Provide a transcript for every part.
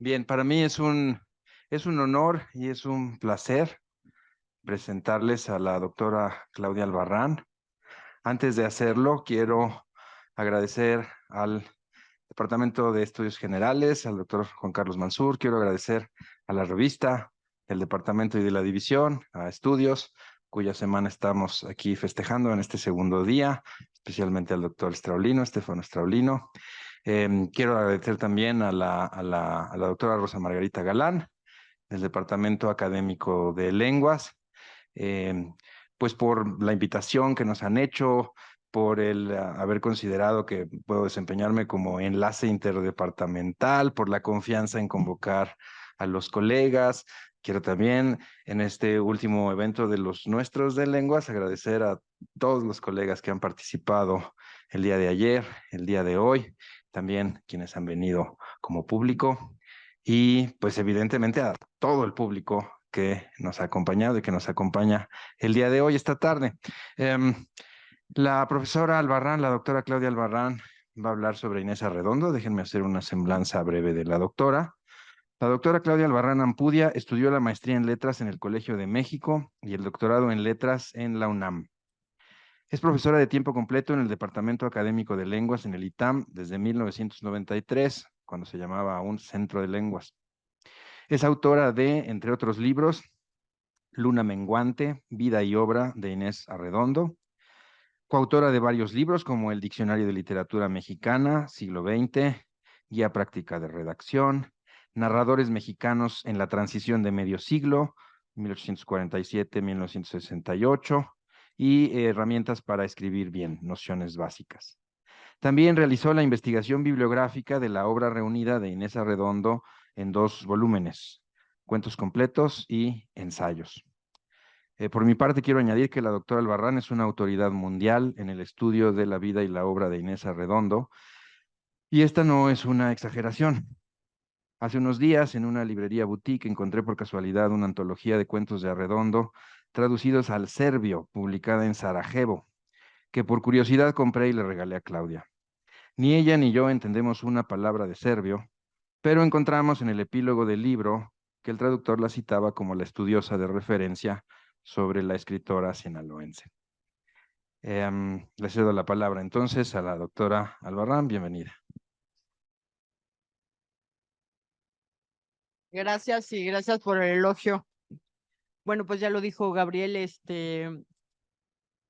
Bien, para mí es un honor y es un placer presentarles a la doctora Claudia Albarrán. Antes de hacerlo, quiero agradecer al Departamento de Estudios Generales, al doctor Juan Carlos Mansur. Quiero agradecer a la revista, el departamento y de la división, a Estudios, cuya semana estamos aquí festejando en este segundo día, especialmente al doctor Estefano Straulino. Quiero agradecer también a la doctora Rosa Margarita Galán, del Departamento Académico de Lenguas, eh, pues por la invitación que nos han hecho, por el haber considerado que puedo desempeñarme como enlace interdepartamental, por la confianza en convocar a los colegas. Quiero también, en este último evento de los nuestros de lenguas, agradecer a todos los colegas que han participado el día de ayer, el día de hoy, también quienes han venido como público y pues evidentemente a todo el público que nos ha acompañado y que nos acompaña el día de hoy, esta tarde. Em, la profesora Albarrán, la doctora Claudia Albarrán, va a hablar sobre Inés Arredondo. Déjenme hacer una semblanza breve de la doctora. La doctora Claudia Albarrán Ampudia estudió la maestría en letras en el Colegio de México y el doctorado en letras en la UNAM. Es profesora de tiempo completo en el Departamento Académico de Lenguas en el ITAM desde 1993, cuando se llamaba aún Centro de Lenguas. Es autora de, entre otros libros, Luna Menguante, Vida y Obra de Inés Arredondo, coautora de varios libros como el Diccionario de Literatura Mexicana, siglo XX, Guía Práctica de Redacción, Narradores Mexicanos en la Transición de Medio Siglo, 1847-1968, y Herramientas para Escribir Bien, Nociones Básicas. También realizó la investigación bibliográfica de la obra reunida de Inés Arredondo en 2 volúmenes, Cuentos completos y Ensayos. Por mi parte, quiero añadir que la doctora Albarrán es una autoridad mundial en el estudio de la vida y la obra de Inés Arredondo, y esta no es una exageración. Hace unos días, en una librería boutique, encontré por casualidad una antología de cuentos de Arredondo traducidos al serbio, publicada en Sarajevo, que por curiosidad compré y le regalé a Claudia. Ni ella ni yo entendemos una palabra de serbio, pero encontramos en el epílogo del libro que el traductor la citaba como la estudiosa de referencia sobre la escritora sinaloense. Le cedo la palabra entonces a la doctora Albarrán. Bienvenida. Gracias y gracias por el elogio. Bueno, pues ya lo dijo Gabriel,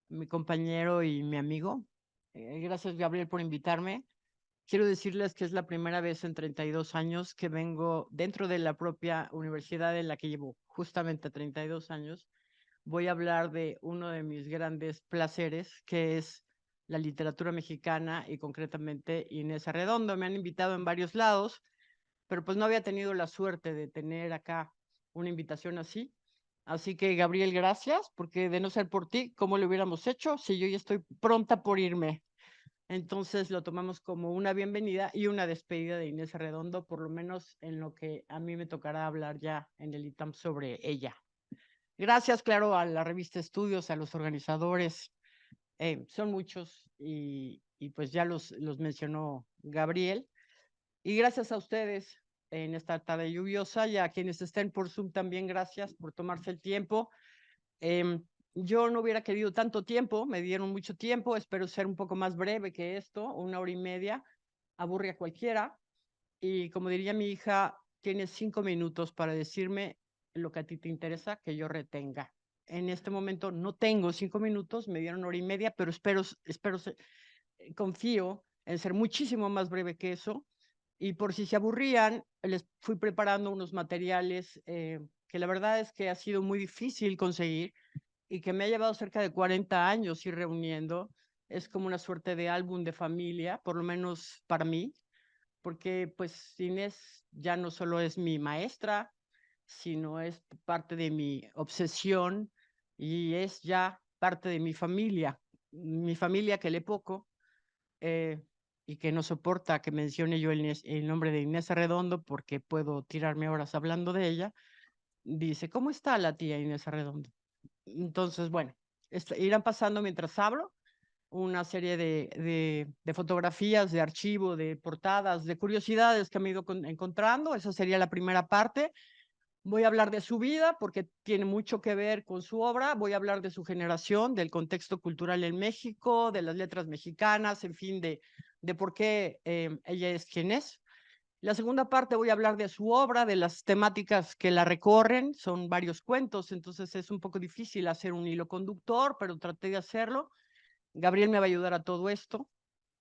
mi compañero y mi amigo. Gracias, Gabriel, por invitarme. Quiero decirles que es la primera vez en 32 años que vengo dentro de la propia universidad en la que llevo justamente 32 años. Voy a hablar de uno de mis grandes placeres, que es la literatura mexicana y concretamente Inés Arredondo. Me han invitado en varios lados, pero pues no había tenido la suerte de tener acá una invitación así. Así que, Gabriel, gracias, porque de no ser por ti, ¿cómo lo hubiéramos hecho? Si yo ya estoy pronta por irme. Entonces lo tomamos como una bienvenida y una despedida de Inés Arredondo, por lo menos en lo que a mí me tocará hablar ya en el ITAM sobre ella. Gracias, claro, a la revista Estudios, a los organizadores, son muchos y pues ya los mencionó Gabriel. Y gracias a ustedes en esta tarde lluviosa y a quienes estén por Zoom también, gracias por tomarse el tiempo. Yo no hubiera querido tanto tiempo, me dieron mucho tiempo, espero ser un poco más breve que esto, 1 hora y media, aburre a cualquiera. Y como diría mi hija, tienes 5 minutos para decirme lo que a ti te interesa que yo retenga. En este momento no tengo 5 minutos, me dieron 1 hora y media, pero confío en ser muchísimo más breve que eso. Y por si se aburrían, les fui preparando unos materiales que la verdad es que ha sido muy difícil conseguir y que me ha llevado cerca de 40 años ir reuniendo. Es como una suerte de álbum de familia, por lo menos para mí, porque pues Inés ya no solo es mi maestra, sino es parte de mi obsesión y es ya parte de mi familia que le poco, eh, y que no soporta que mencione yo el nombre de Inés Arredondo porque puedo tirarme horas hablando de ella. Dice, ¿cómo está la tía Inés Arredondo? Entonces, bueno, irán pasando mientras hablo. una serie de fotografías, de archivo, de portadas, de curiosidades que me he ido encontrando. Esa sería la primera parte. Voy a hablar de su vida porque tiene mucho que ver con su obra. Voy a hablar de su generación, del contexto cultural en México, de las letras mexicanas, en fin, de por qué ella es quien es. La segunda parte voy a hablar de su obra, de las temáticas que la recorren. Son varios cuentos, entonces es un poco difícil hacer un hilo conductor, pero traté de hacerlo. Gabriel me va a ayudar a todo esto.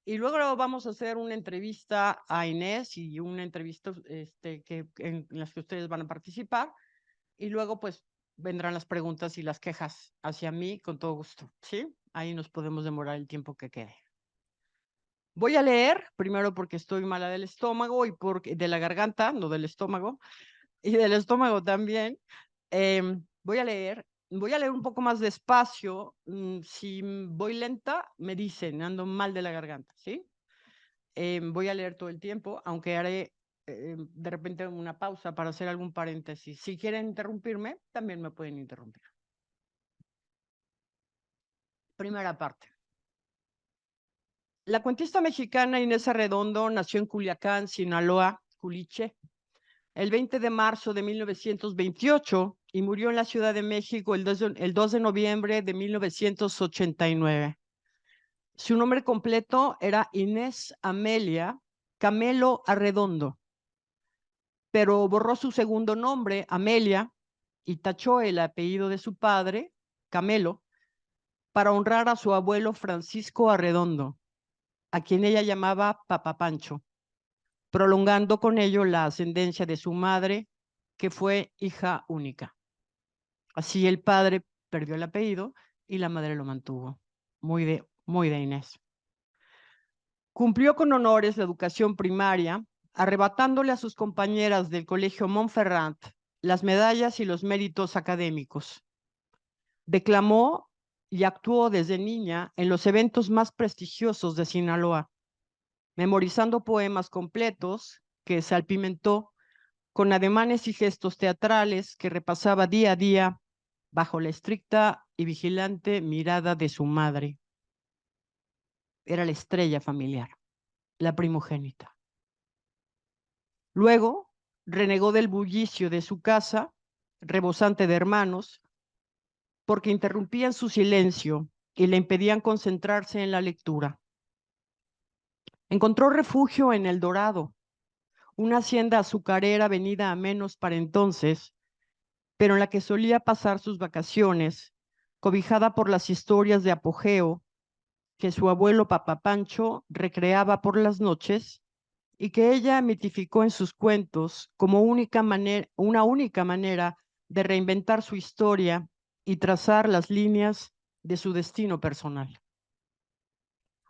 Y luego vamos a hacer una entrevista a Inés y una entrevista en las que ustedes van a participar. Y luego pues vendrán las preguntas y las quejas hacia mí con todo gusto, ¿sí? Ahí nos podemos demorar el tiempo que quede. Voy a leer, primero porque estoy mala del estómago y porque de la garganta, no del estómago, y del estómago también. Voy a leer un poco más despacio. Si voy lenta, me dicen, ando mal de la garganta, ¿sí? Voy a leer todo el tiempo, aunque haré de repente una pausa para hacer algún paréntesis. Si quieren interrumpirme, también me pueden interrumpir. Primera parte. La cuentista mexicana Inés Arredondo nació en Culiacán, Sinaloa, Culiche, el 20 de marzo de 1928 y murió en la Ciudad de México el 2 de noviembre de 1989. Su nombre completo era Inés Amelia Camelo Arredondo, pero borró su segundo nombre, Amelia, y tachó el apellido de su padre, Camelo, para honrar a su abuelo Francisco Arredondo, a quien ella llamaba Papá Pancho, prolongando con ello la ascendencia de su madre, que fue hija única. Así el padre perdió el apellido y la madre lo mantuvo. Muy de Inés. Cumplió con honores la educación primaria, arrebatándole a sus compañeras del Colegio Montferrat las medallas y los méritos académicos. Declamó y actuó desde niña en los eventos más prestigiosos de Sinaloa, memorizando poemas completos que salpimentó con ademanes y gestos teatrales que repasaba día a día bajo la estricta y vigilante mirada de su madre. Era la estrella familiar, la primogénita. Luego renegó del bullicio de su casa, rebosante de hermanos, porque interrumpían su silencio y le impedían concentrarse en la lectura. Encontró refugio en El Dorado, una hacienda azucarera venida a menos para entonces, pero en la que solía pasar sus vacaciones, cobijada por las historias de apogeo que su abuelo Papá Pancho recreaba por las noches y que ella mitificó en sus cuentos como una única manera de reinventar su historia y trazar las líneas de su destino personal.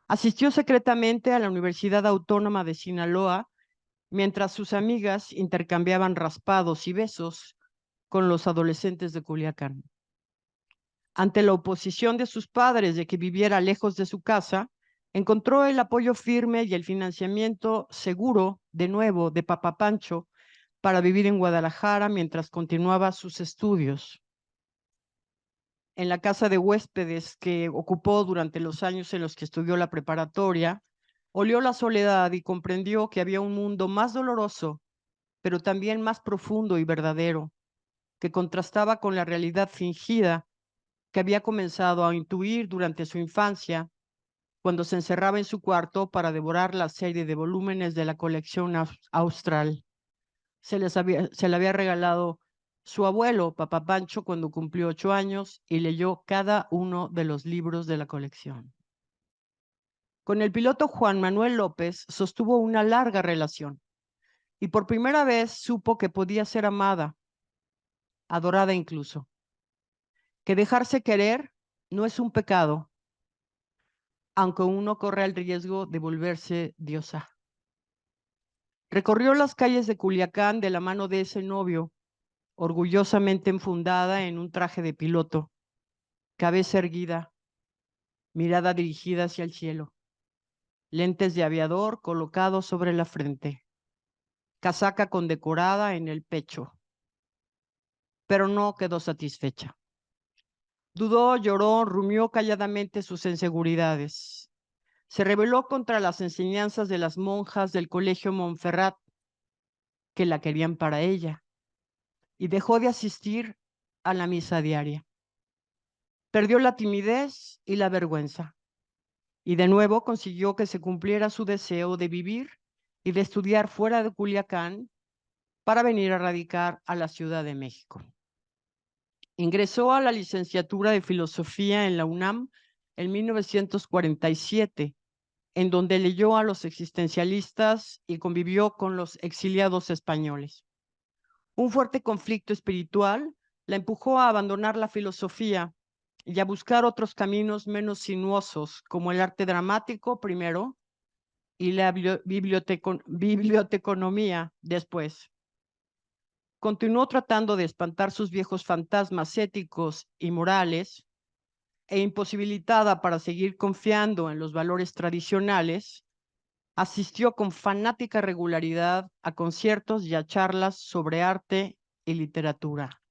Asistió secretamente a la Universidad Autónoma de Sinaloa mientras sus amigas intercambiaban raspados y besos con los adolescentes de Culiacán. Ante la oposición de sus padres de que viviera lejos de su casa, encontró el apoyo firme y el financiamiento seguro, de nuevo, de Papá Pancho, para vivir en Guadalajara mientras continuaba sus estudios. En la casa de huéspedes que ocupó durante los años en los que estudió la preparatoria, olió la soledad y comprendió que había un mundo más doloroso, pero también más profundo y verdadero, que contrastaba con la realidad fingida que había comenzado a intuir durante su infancia, cuando se encerraba en su cuarto para devorar la serie de volúmenes de la colección austral. Se le había regalado su abuelo, Papá Pancho, cuando cumplió 8 años y leyó cada uno de los libros de la colección. Con el piloto Juan Manuel López sostuvo una larga relación y por primera vez supo que podía ser amada, adorada incluso, que dejarse querer no es un pecado, aunque uno corre el riesgo de volverse diosa. Recorrió las calles de Culiacán de la mano de ese novio, orgullosamente enfundada en un traje de piloto, cabeza erguida, mirada dirigida hacia el cielo, lentes de aviador colocados sobre la frente, casaca condecorada en el pecho, pero no quedó satisfecha. Dudó, lloró, rumió calladamente sus inseguridades. Se rebeló contra las enseñanzas de las monjas del colegio Montferrat, que la querían para ella, y dejó de asistir a la misa diaria. Perdió la timidez y la vergüenza, y de nuevo consiguió que se cumpliera su deseo de vivir y de estudiar fuera de Culiacán para venir a radicar a la Ciudad de México. Ingresó a la licenciatura de Filosofía en la UNAM en 1947, en donde leyó a los existencialistas y convivió con los exiliados españoles. Un fuerte conflicto espiritual la empujó a abandonar la filosofía y a buscar otros caminos menos sinuosos, como el arte dramático primero y la biblioteconomía después. Continuó tratando de espantar sus viejos fantasmas éticos y morales, e imposibilitada para seguir confiando en los valores tradicionales, asistió con fanática regularidad a conciertos y a charlas sobre arte y literatura.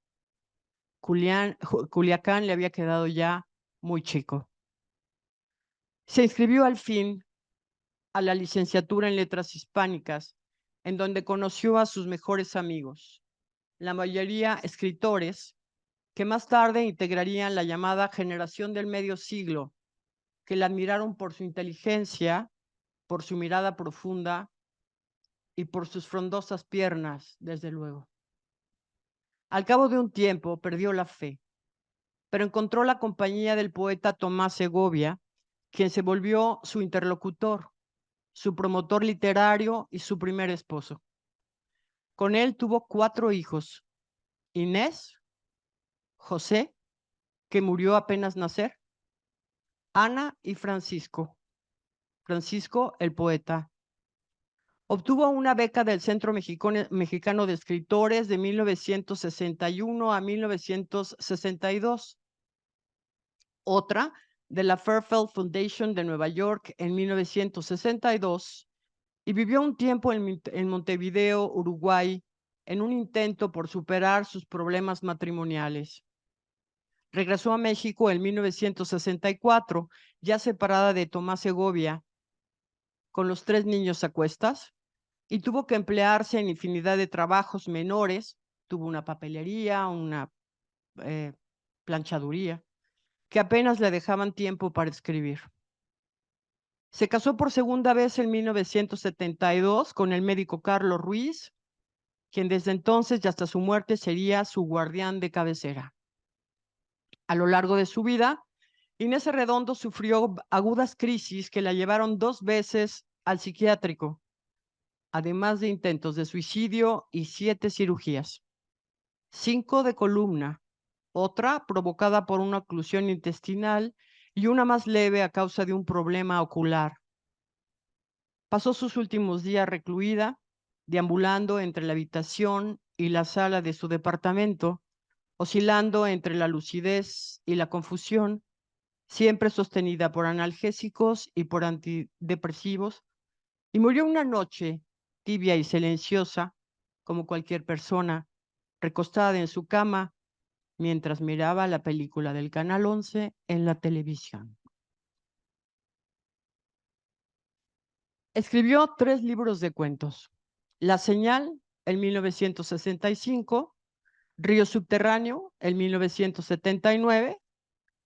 Culiacán le había quedado ya muy chico. Se inscribió al fin a la licenciatura en Letras Hispánicas, en donde conoció a sus mejores amigos, la mayoría escritores, que más tarde integrarían la llamada generación del medio siglo, que la admiraron por su inteligencia, por su mirada profunda y por sus frondosas piernas, desde luego. Al cabo de un tiempo perdió la fe, pero encontró la compañía del poeta Tomás Segovia, quien se volvió su interlocutor, su promotor literario y su primer esposo. Con él tuvo 4 hijos: Inés, José, que murió apenas nacer, Ana y Francisco. Francisco, el poeta. Obtuvo una beca del Centro Mexicano de Escritores de 1961 a 1962, otra de la Fairfield Foundation de Nueva York en 1962, y vivió un tiempo en Montevideo, Uruguay, en un intento por superar sus problemas matrimoniales. Regresó a México en 1964, ya separada de Tomás Segovia, con los 3 niños a cuestas, y tuvo que emplearse en infinidad de trabajos menores. Tuvo una papelería, una planchaduría, que apenas le dejaban tiempo para escribir. Se casó por segunda vez en 1972 con el médico Carlos Ruiz, quien desde entonces y hasta su muerte sería su guardián de cabecera. A lo largo de su vida, Inés Arredondo sufrió agudas crisis que la llevaron 2 veces al psiquiátrico, además de intentos de suicidio y 7 cirugías. 5 de columna, otra provocada por una oclusión intestinal y una más leve a causa de un problema ocular. Pasó sus últimos días recluida, deambulando entre la habitación y la sala de su departamento, oscilando entre la lucidez y la confusión, siempre sostenida por analgésicos y por antidepresivos, y murió una noche tibia y silenciosa, como cualquier persona, recostada en su cama, mientras miraba la película del Canal 11 en la televisión. Escribió 3 libros de cuentos: La Señal, en 1965, Río Subterráneo, en 1979,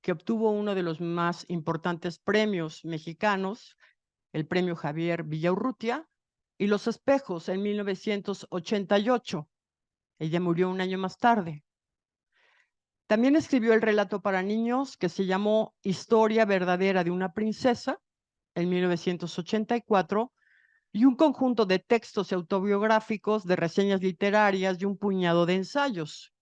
que obtuvo uno de los más importantes premios mexicanos, el premio Javier Villaurrutia, y Los Espejos, en 1988. Ella murió un año más tarde. También escribió el relato para niños que se llamó Historia verdadera de una princesa, en 1984, y un conjunto de textos autobiográficos, de reseñas literarias y un puñado de ensayos.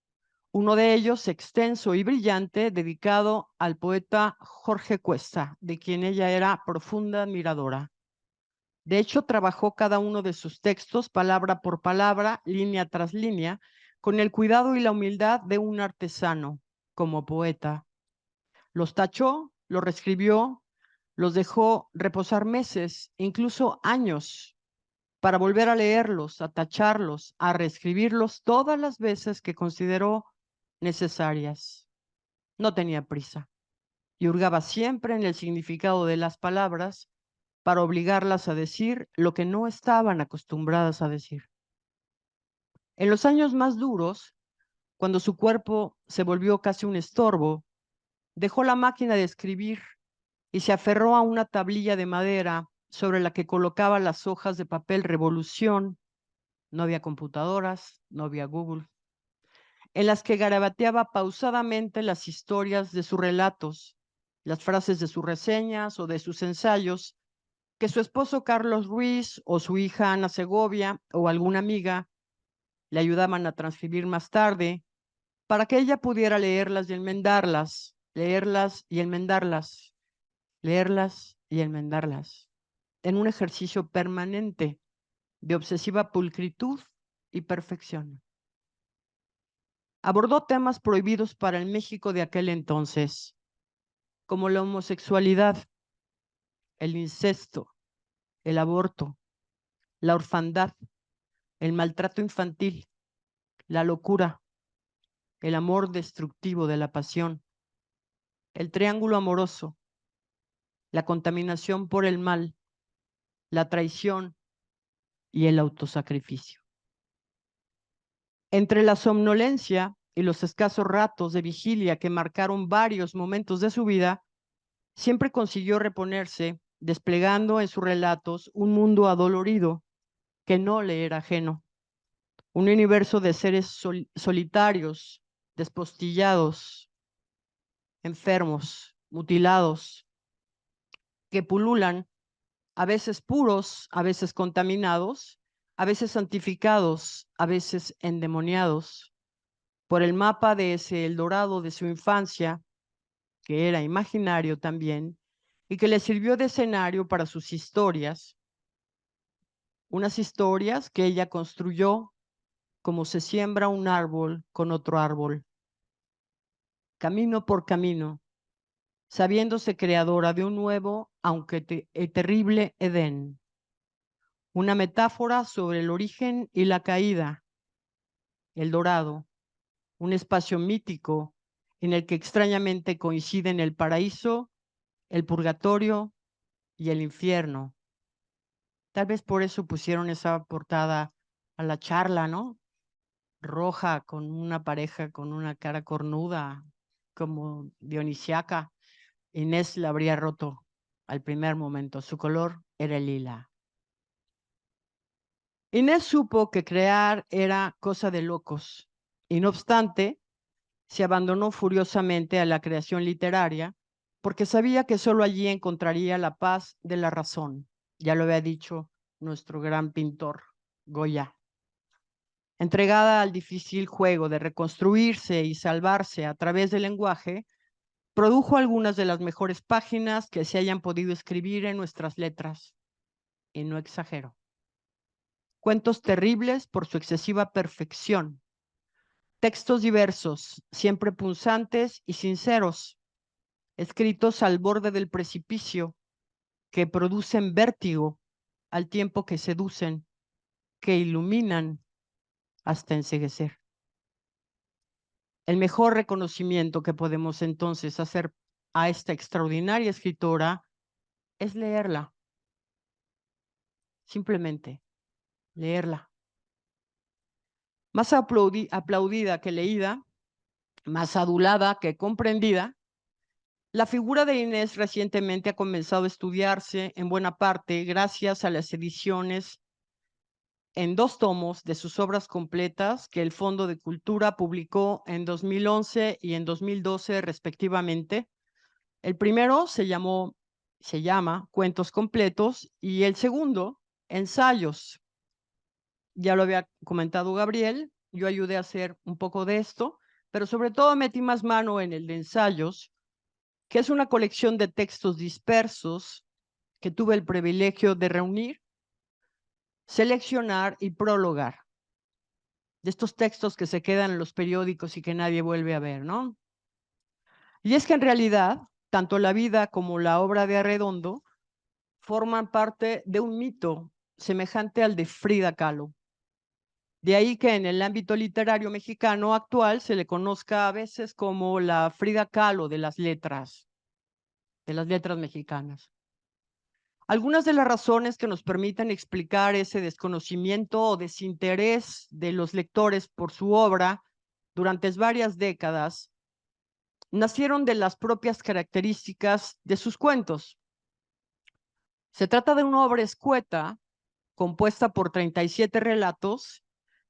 Uno de ellos extenso y brillante, dedicado al poeta Jorge Cuesta, de quien ella era profunda admiradora. De hecho, trabajó cada uno de sus textos, palabra por palabra, línea tras línea, con el cuidado y la humildad de un artesano, como poeta. Los tachó, los reescribió, los dejó reposar meses, incluso años, para volver a leerlos, a tacharlos, a reescribirlos todas las veces que consideró necesarias. No tenía prisa y hurgaba siempre en el significado de las palabras para obligarlas a decir lo que no estaban acostumbradas a decir. En los años más duros, cuando su cuerpo se volvió casi un estorbo, dejó la máquina de escribir y se aferró a una tablilla de madera sobre la que colocaba las hojas de papel Revolución. No había computadoras, no había Google, en las que garabateaba pausadamente las historias de sus relatos, las frases de sus reseñas o de sus ensayos, que su esposo Carlos Ruiz o su hija Ana Segovia o alguna amiga le ayudaban a transcribir más tarde para que ella pudiera leerlas y enmendarlas, leerlas y enmendarlas, leerlas y enmendarlas, en un ejercicio permanente de obsesiva pulcritud y perfección. Abordó temas prohibidos para el México de aquel entonces, como la homosexualidad, el incesto, el aborto, la orfandad, el maltrato infantil, la locura, el amor destructivo de la pasión, el triángulo amoroso, la contaminación por el mal, la traición y el autosacrificio. Entre la somnolencia y los escasos ratos de vigilia que marcaron varios momentos de su vida, siempre consiguió reponerse, desplegando en sus relatos un mundo adolorido que no le era ajeno, un universo de seres solitarios, despostillados, enfermos, mutilados, que pululan, a veces puros, a veces contaminados, a veces santificados, a veces endemoniados, por el mapa de ese Eldorado de su infancia, que era imaginario también, y que le sirvió de escenario para sus historias, unas historias que ella construyó como se siembra un árbol con otro árbol, camino por camino, sabiéndose creadora de un nuevo, aunque terrible Edén, una metáfora sobre el origen y la caída, el dorado, un espacio mítico en el que extrañamente coinciden el paraíso, el purgatorio y el infierno. Tal vez por eso pusieron esa portada a la charla, ¿no? Roja, con una pareja con una cara cornuda, como dionisiaca. Inés la habría roto al primer momento. Su color era el lila. Inés supo que crear era cosa de locos y no obstante, se abandonó furiosamente a la creación literaria porque sabía que solo allí encontraría la paz de la razón. Ya lo había dicho nuestro gran pintor Goya. Entregada al difícil juego de reconstruirse y salvarse a través del lenguaje, produjo algunas de las mejores páginas que se hayan podido escribir en nuestras letras. Y no exagero. Cuentos terribles por su excesiva perfección. Textos diversos, siempre punzantes y sinceros, escritos al borde del precipicio, que producen vértigo al tiempo que seducen, que iluminan hasta enceguecer. El mejor reconocimiento que podemos entonces hacer a esta extraordinaria escritora es leerla, simplemente leerla. Más aplaudida que leída, más adulada que comprendida, la figura de Inés recientemente ha comenzado a estudiarse en buena parte gracias a las ediciones en 2 tomos de sus obras completas que el Fondo de Cultura publicó en 2011 y en 2012 respectivamente. El primero se llama Cuentos Completos y el segundo, Ensayos. Ya lo había comentado Gabriel, yo ayudé a hacer un poco de esto, pero sobre todo metí más mano en el de Ensayos, que es una colección de textos dispersos que tuve el privilegio de reunir, seleccionar y prologar. De estos textos que se quedan en los periódicos y que nadie vuelve a ver, ¿no? Y es que en realidad, tanto la vida como la obra de Arredondo forman parte de un mito semejante al de Frida Kahlo. De ahí que en el ámbito literario mexicano actual se le conozca a veces como la Frida Kahlo de las letras mexicanas. Algunas de las razones que nos permiten explicar ese desconocimiento o desinterés de los lectores por su obra durante varias décadas nacieron de las propias características de sus cuentos. Se trata de una obra escueta, compuesta por 37 relatos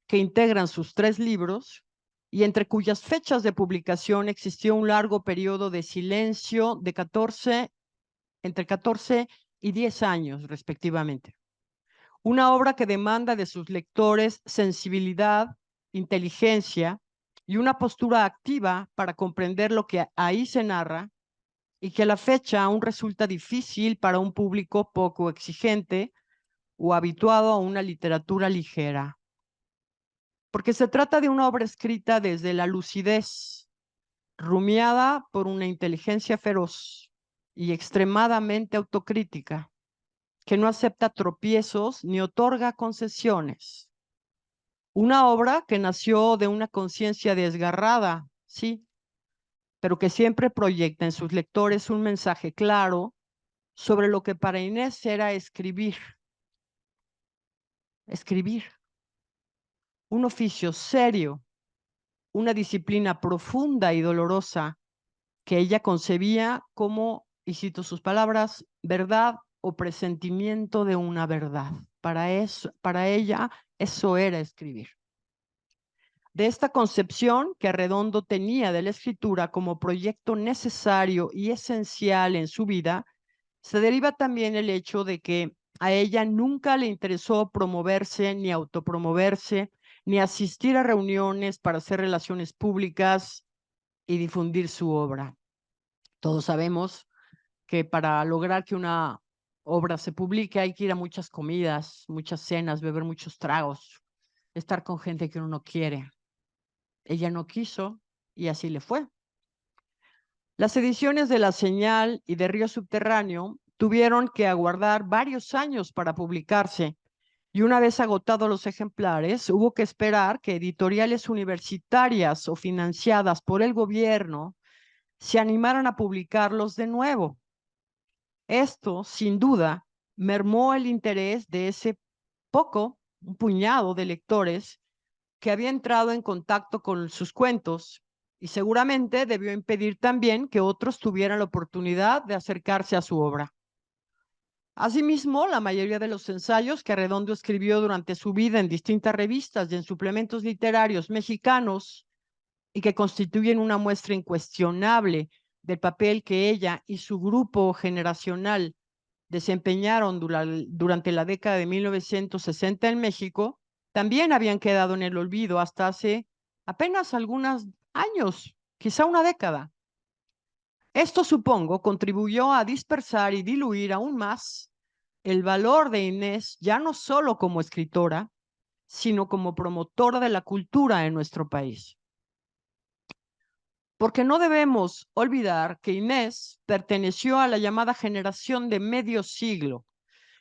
que integran sus 3 libros y entre cuyas fechas de publicación existió un largo periodo de silencio de entre 14 y 10 años, respectivamente. Una obra que demanda de sus lectores sensibilidad, inteligencia y una postura activa para comprender lo que ahí se narra y que a la fecha aún resulta difícil para un público poco exigente o habituado a una literatura ligera. Porque se trata de una obra escrita desde la lucidez, rumiada por una inteligencia feroz y extremadamente autocrítica, que no acepta tropiezos ni otorga concesiones. Una obra que nació de una conciencia desgarrada, sí, pero que siempre proyecta en sus lectores un mensaje claro sobre lo que para Inés era escribir. Escribir. Un oficio serio, una disciplina profunda y dolorosa que ella concebía como, y cito sus palabras, verdad o presentimiento de una verdad. Para ella, eso era escribir. De esta concepción que Arredondo tenía de la escritura como proyecto necesario y esencial en su vida, se deriva también el hecho de que a ella nunca le interesó promoverse ni autopromoverse, ni asistir a reuniones para hacer relaciones públicas y difundir su obra. Todos sabemos que para lograr que una obra se publique hay que ir a muchas comidas, muchas cenas, beber muchos tragos, estar con gente que uno no quiere. Ella no quiso y así le fue. Las ediciones de La Señal y de Río Subterráneo tuvieron que aguardar varios años para publicarse y una vez agotados los ejemplares, hubo que esperar que editoriales universitarias o financiadas por el gobierno se animaran a publicarlos de nuevo. Esto, sin duda, mermó el interés de ese un puñado de lectores que había entrado en contacto con sus cuentos y seguramente debió impedir también que otros tuvieran la oportunidad de acercarse a su obra. Asimismo, la mayoría de los ensayos que Arredondo escribió durante su vida en distintas revistas y en suplementos literarios mexicanos y que constituyen una muestra incuestionable del papel que ella y su grupo generacional desempeñaron durante la década de 1960 en México, también habían quedado en el olvido hasta hace apenas algunos años, quizá una década. Esto, supongo, contribuyó a dispersar y diluir aún más el valor de Inés, ya no solo como escritora, sino como promotora de la cultura en nuestro país. Porque no debemos olvidar que Inés perteneció a la llamada generación de medio siglo,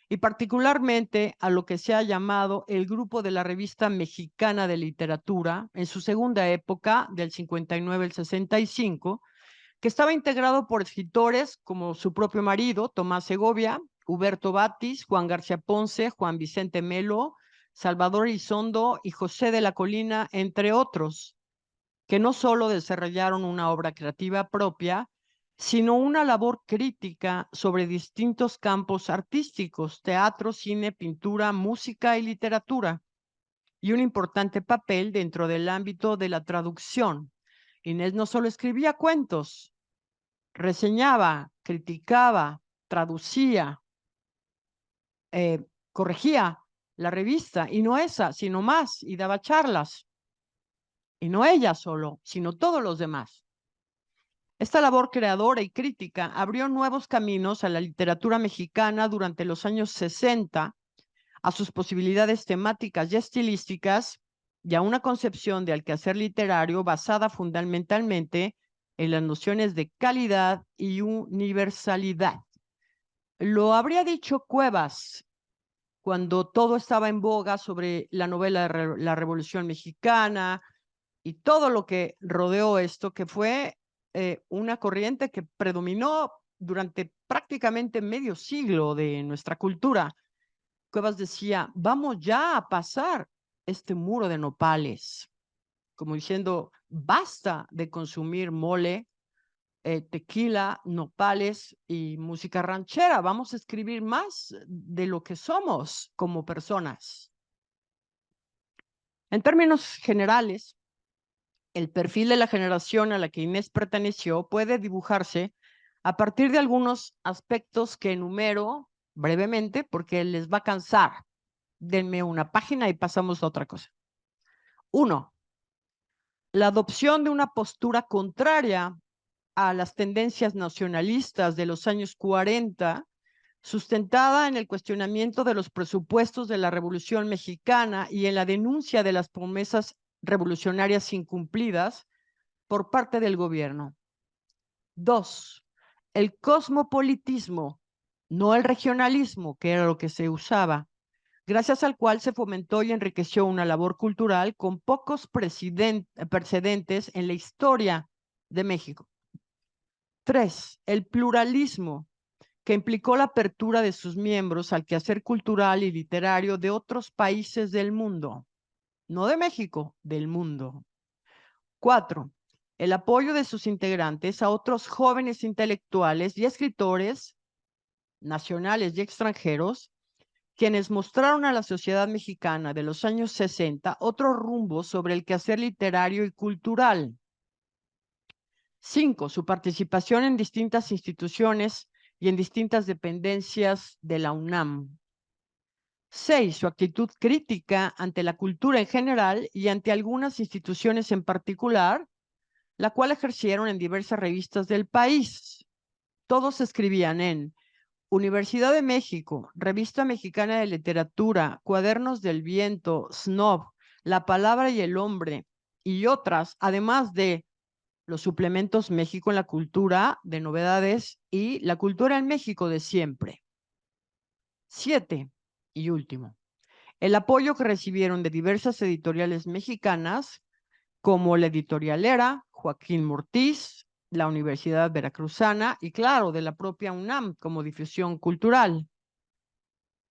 y particularmente a lo que se ha llamado el grupo de la Revista Mexicana de Literatura en su segunda época, del 59 al 65, que estaba integrado por escritores como su propio marido, Tomás Segovia, Huberto Batis, Juan García Ponce, Juan Vicente Melo, Salvador Elizondo y José de la Colina, entre otros, que no solo desarrollaron una obra creativa propia, sino una labor crítica sobre distintos campos artísticos, teatro, cine, pintura, música y literatura, y un importante papel dentro del ámbito de la traducción. Inés no solo escribía cuentos, reseñaba, criticaba, traducía, corregía la revista, y no esa, sino más, y daba charlas. Y no ella solo, sino todos los demás. Esta labor creadora y crítica abrió nuevos caminos a la literatura mexicana durante los años 60, a sus posibilidades temáticas y estilísticas, y a una concepción de al quehacer literario basada fundamentalmente en las nociones de calidad y universalidad. Lo habría dicho Cuevas cuando todo estaba en boga sobre la novela de la Revolución Mexicana y todo lo que rodeó esto, que fue una corriente que predominó durante prácticamente medio siglo de nuestra cultura. Cuevas decía, vamos ya a pasar este muro de nopales, como diciendo, basta de consumir mole, tequila, nopales y música ranchera. Vamos a escribir más de lo que somos como personas. En términos generales, el perfil de la generación a la que Inés perteneció puede dibujarse a partir de algunos aspectos que enumero brevemente porque les va a cansar. Denme una página y pasamos a otra cosa. 1. La adopción de una postura contraria a las tendencias nacionalistas de los años 40, sustentada en el cuestionamiento de los presupuestos de la Revolución Mexicana y en la denuncia de las promesas revolucionarias incumplidas por parte del gobierno. 2. El cosmopolitismo, no el regionalismo, que era lo que se usaba, gracias al cual se fomentó y enriqueció una labor cultural con pocos precedentes en la historia de México. 3. El pluralismo, que implicó la apertura de sus miembros al quehacer cultural y literario de otros países del mundo, no de México, del mundo. 4. El apoyo de sus integrantes a otros jóvenes intelectuales y escritores nacionales y extranjeros, quienes mostraron a la sociedad mexicana de los años 60 otro rumbo sobre el quehacer literario y cultural. 5. Su participación en distintas instituciones y en distintas dependencias de la UNAM. 6. Su actitud crítica ante la cultura en general y ante algunas instituciones en particular, la cual ejercieron en diversas revistas del país. Todos escribían en Universidad de México, Revista Mexicana de Literatura, Cuadernos del Viento, Snob, La Palabra y el Hombre y otras, además de los suplementos México en la Cultura de novedades y La Cultura en México de siempre. 7. Y último, el apoyo que recibieron de diversas editoriales mexicanas como la Editorialera, Joaquín Mortiz, la Universidad Veracruzana y claro, de la propia UNAM como difusión cultural,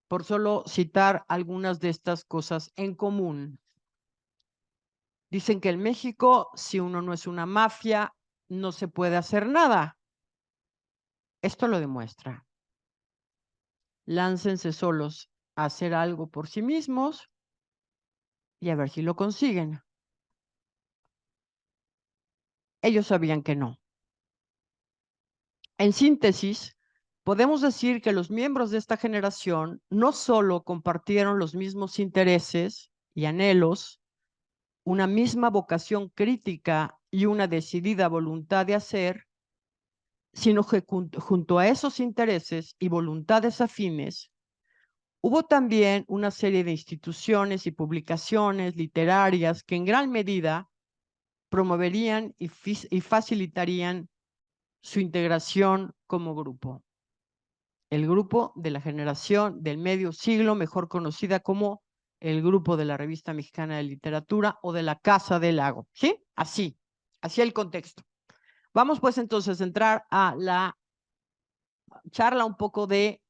por solo citar algunas de estas cosas en común. Dicen que en México, si uno no es una mafia, no se puede hacer nada. Esto lo demuestra. Láncense solos a hacer algo por sí mismos y a ver si lo consiguen. Ellos sabían que no. En síntesis, podemos decir que los miembros de esta generación no solo compartieron los mismos intereses y anhelos, una misma vocación crítica y una decidida voluntad de hacer, sino que junto a esos intereses y voluntades afines, hubo también una serie de instituciones y publicaciones literarias que en gran medida promoverían y facilitarían su integración como grupo. El grupo de la generación del medio siglo, mejor conocida como el grupo de la Revista Mexicana de Literatura o de la Casa del Lago. ¿Sí? Así el contexto. Vamos pues entonces a entrar a la charla un poco de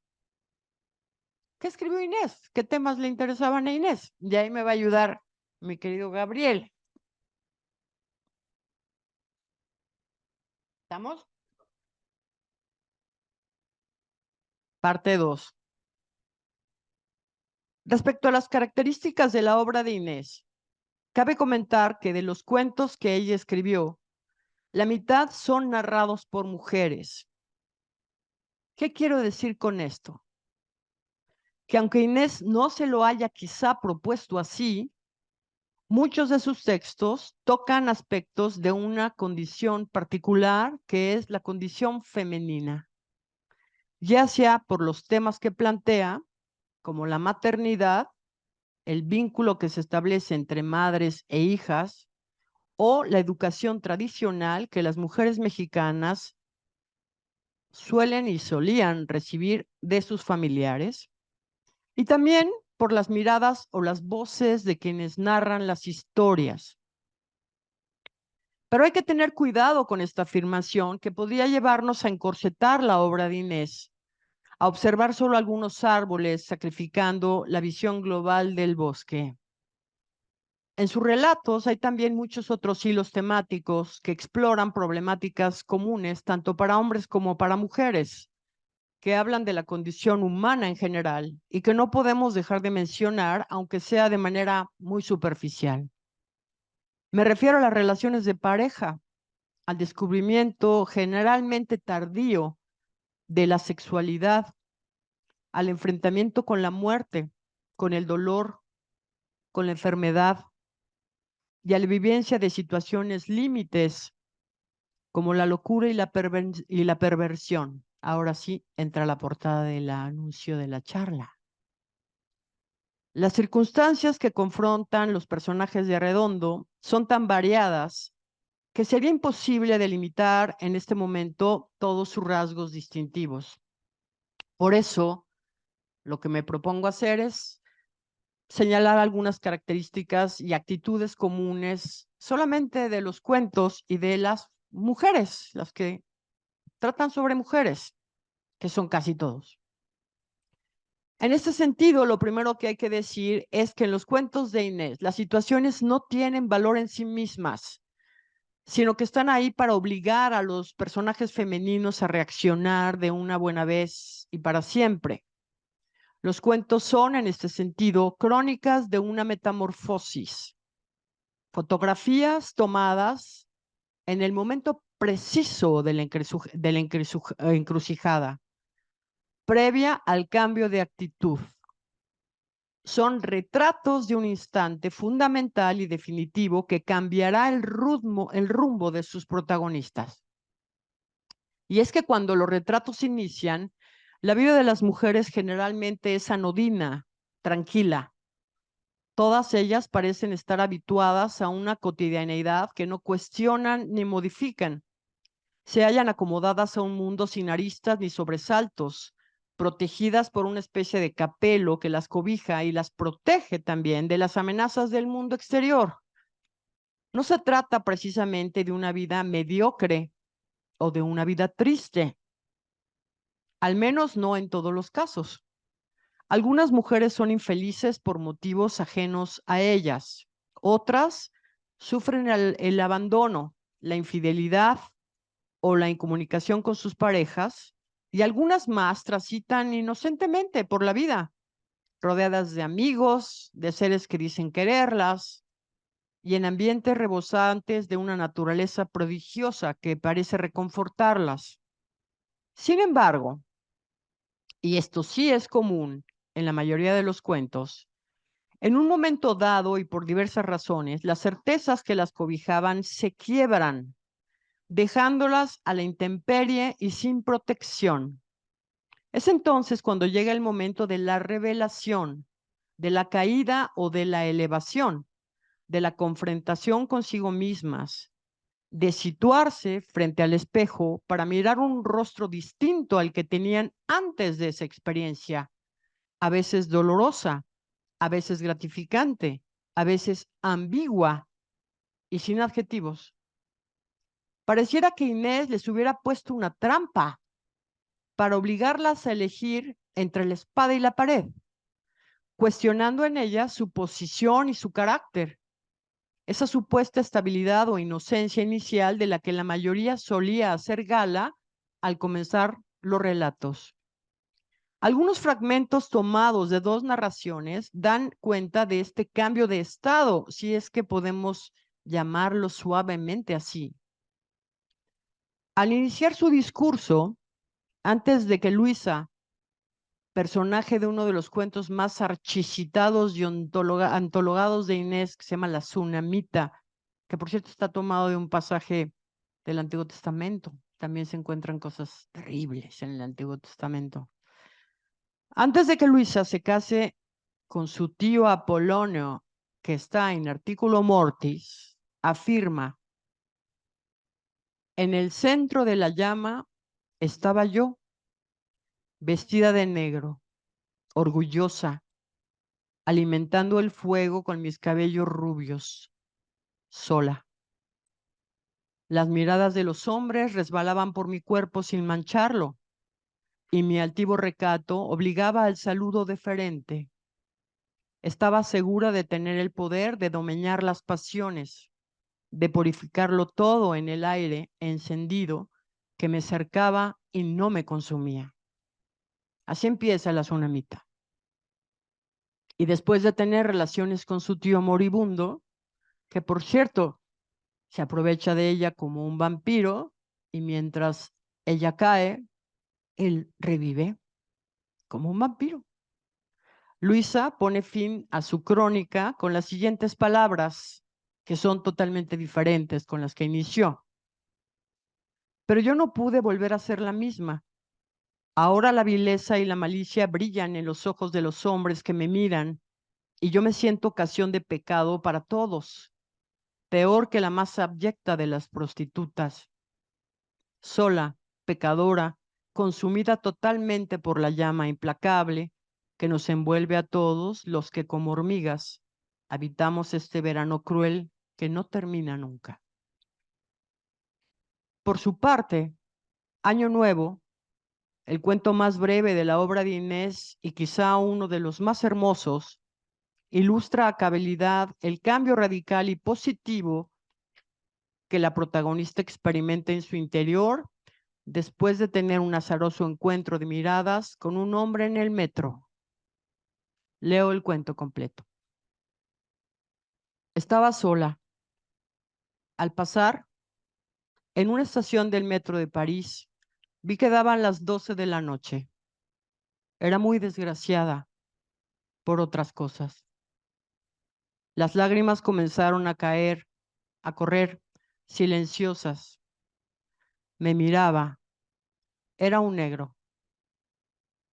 ¿qué escribió Inés? ¿Qué temas le interesaban a Inés? Y ahí me va a ayudar mi querido Gabriel. ¿Estamos? Parte 2. Respecto a las características de la obra de Inés, cabe comentar que de los cuentos que ella escribió, la mitad son narrados por mujeres. ¿Qué quiero decir con esto? Que aunque Inés no se lo haya quizá propuesto así, muchos de sus textos tocan aspectos de una condición particular que es la condición femenina, ya sea por los temas que plantea, como la maternidad, el vínculo que se establece entre madres e hijas, o la educación tradicional que las mujeres mexicanas suelen y solían recibir de sus familiares, y también por las miradas o las voces de quienes narran las historias. Pero hay que tener cuidado con esta afirmación que podría llevarnos a encorsetar la obra de Inés, a observar solo algunos árboles, sacrificando la visión global del bosque. En sus relatos hay también muchos otros hilos temáticos que exploran problemáticas comunes tanto para hombres como para mujeres, que hablan de la condición humana en general y que no podemos dejar de mencionar, aunque sea de manera muy superficial. Me refiero a las relaciones de pareja, al descubrimiento generalmente tardío de la sexualidad, al enfrentamiento con la muerte, con el dolor, con la enfermedad y a la vivencia de situaciones límites como la locura y la perversión. Ahora sí entra la portada del anuncio de la charla. Las circunstancias que confrontan los personajes de Arredondo son tan variadas que sería imposible delimitar en este momento todos sus rasgos distintivos. Por eso, lo que me propongo hacer es señalar algunas características y actitudes comunes solamente de los cuentos y de las mujeres, las que tratan sobre mujeres, que son casi todos. En este sentido, lo primero que hay que decir es que en los cuentos de Inés, las situaciones no tienen valor en sí mismas, sino que están ahí para obligar a los personajes femeninos a reaccionar de una buena vez y para siempre. Los cuentos son, en este sentido, crónicas de una metamorfosis, fotografías tomadas en el momento preciso de la encrucijada, previa al cambio de actitud. Son retratos de un instante fundamental y definitivo que cambiará el rumbo de sus protagonistas. Y es que cuando los retratos inician, la vida de las mujeres generalmente es anodina, tranquila. Todas ellas parecen estar habituadas a una cotidianeidad que no cuestionan ni modifican. Se hallan acomodadas a un mundo sin aristas ni sobresaltos, protegidas por una especie de capelo que las cobija y las protege también de las amenazas del mundo exterior. No se trata precisamente de una vida mediocre o de una vida triste, al menos no en todos los casos. Algunas mujeres son infelices por motivos ajenos a ellas. Otras sufren el abandono, la infidelidad o la incomunicación con sus parejas, y algunas más transitan inocentemente por la vida, rodeadas de amigos, de seres que dicen quererlas, y en ambientes rebosantes de una naturaleza prodigiosa que parece reconfortarlas. Sin embargo, y esto sí es común en la mayoría de los cuentos, en un momento dado y por diversas razones, las certezas que las cobijaban se quiebran, dejándolas a la intemperie y sin protección. Es entonces cuando llega el momento de la revelación, de la caída o de la elevación, de la confrontación consigo mismas, de situarse frente al espejo para mirar un rostro distinto al que tenían antes de esa experiencia, a veces dolorosa, a veces gratificante, a veces ambigua y sin adjetivos. Pareciera que Inés les hubiera puesto una trampa para obligarlas a elegir entre la espada y la pared, cuestionando en ellas su posición y su carácter, esa supuesta estabilidad o inocencia inicial de la que la mayoría solía hacer gala al comenzar los relatos. Algunos fragmentos tomados de dos narraciones dan cuenta de este cambio de estado, si es que podemos llamarlo suavemente así. Al iniciar su discurso, antes de que Luisa, personaje de uno de los cuentos más archicitados y antologados de Inés, que se llama La Tsunamita, que por cierto está tomado de un pasaje del Antiguo Testamento. También se encuentran cosas terribles en el Antiguo Testamento. Antes de que Luisa se case con su tío Apolonio, que está en Artículo Mortis, afirma: en el centro de la llama estaba yo, vestida de negro, orgullosa, alimentando el fuego con mis cabellos rubios, sola. Las miradas de los hombres resbalaban por mi cuerpo sin mancharlo, y mi altivo recato obligaba al saludo deferente. Estaba segura de tener el poder de domeñar las pasiones, de purificarlo todo en el aire encendido que me cercaba y no me consumía. Así empieza la tsunamita. Y después de tener relaciones con su tío moribundo, que por cierto se aprovecha de ella como un vampiro, y mientras ella cae, él revive como un vampiro. Luisa pone fin a su crónica con las siguientes palabras, que son totalmente diferentes con las que inició. Pero yo no pude volver a ser la misma. Ahora la vileza y la malicia brillan en los ojos de los hombres que me miran, y yo me siento ocasión de pecado para todos, peor que la más abyecta de las prostitutas. Sola, pecadora, consumida totalmente por la llama implacable que nos envuelve a todos los que como hormigas habitamos este verano cruel que no termina nunca. Por su parte, Año Nuevo, el cuento más breve de la obra de Inés y quizá uno de los más hermosos, ilustra a cabalidad el cambio radical y positivo que la protagonista experimenta en su interior después de tener un azaroso encuentro de miradas con un hombre en el metro. Leo el cuento completo. Estaba sola. Al pasar, en una estación del metro de París, vi que daban las 12 de la noche. Era muy desgraciada por otras cosas. Las lágrimas comenzaron a caer, a correr, silenciosas. Me miraba. Era un negro.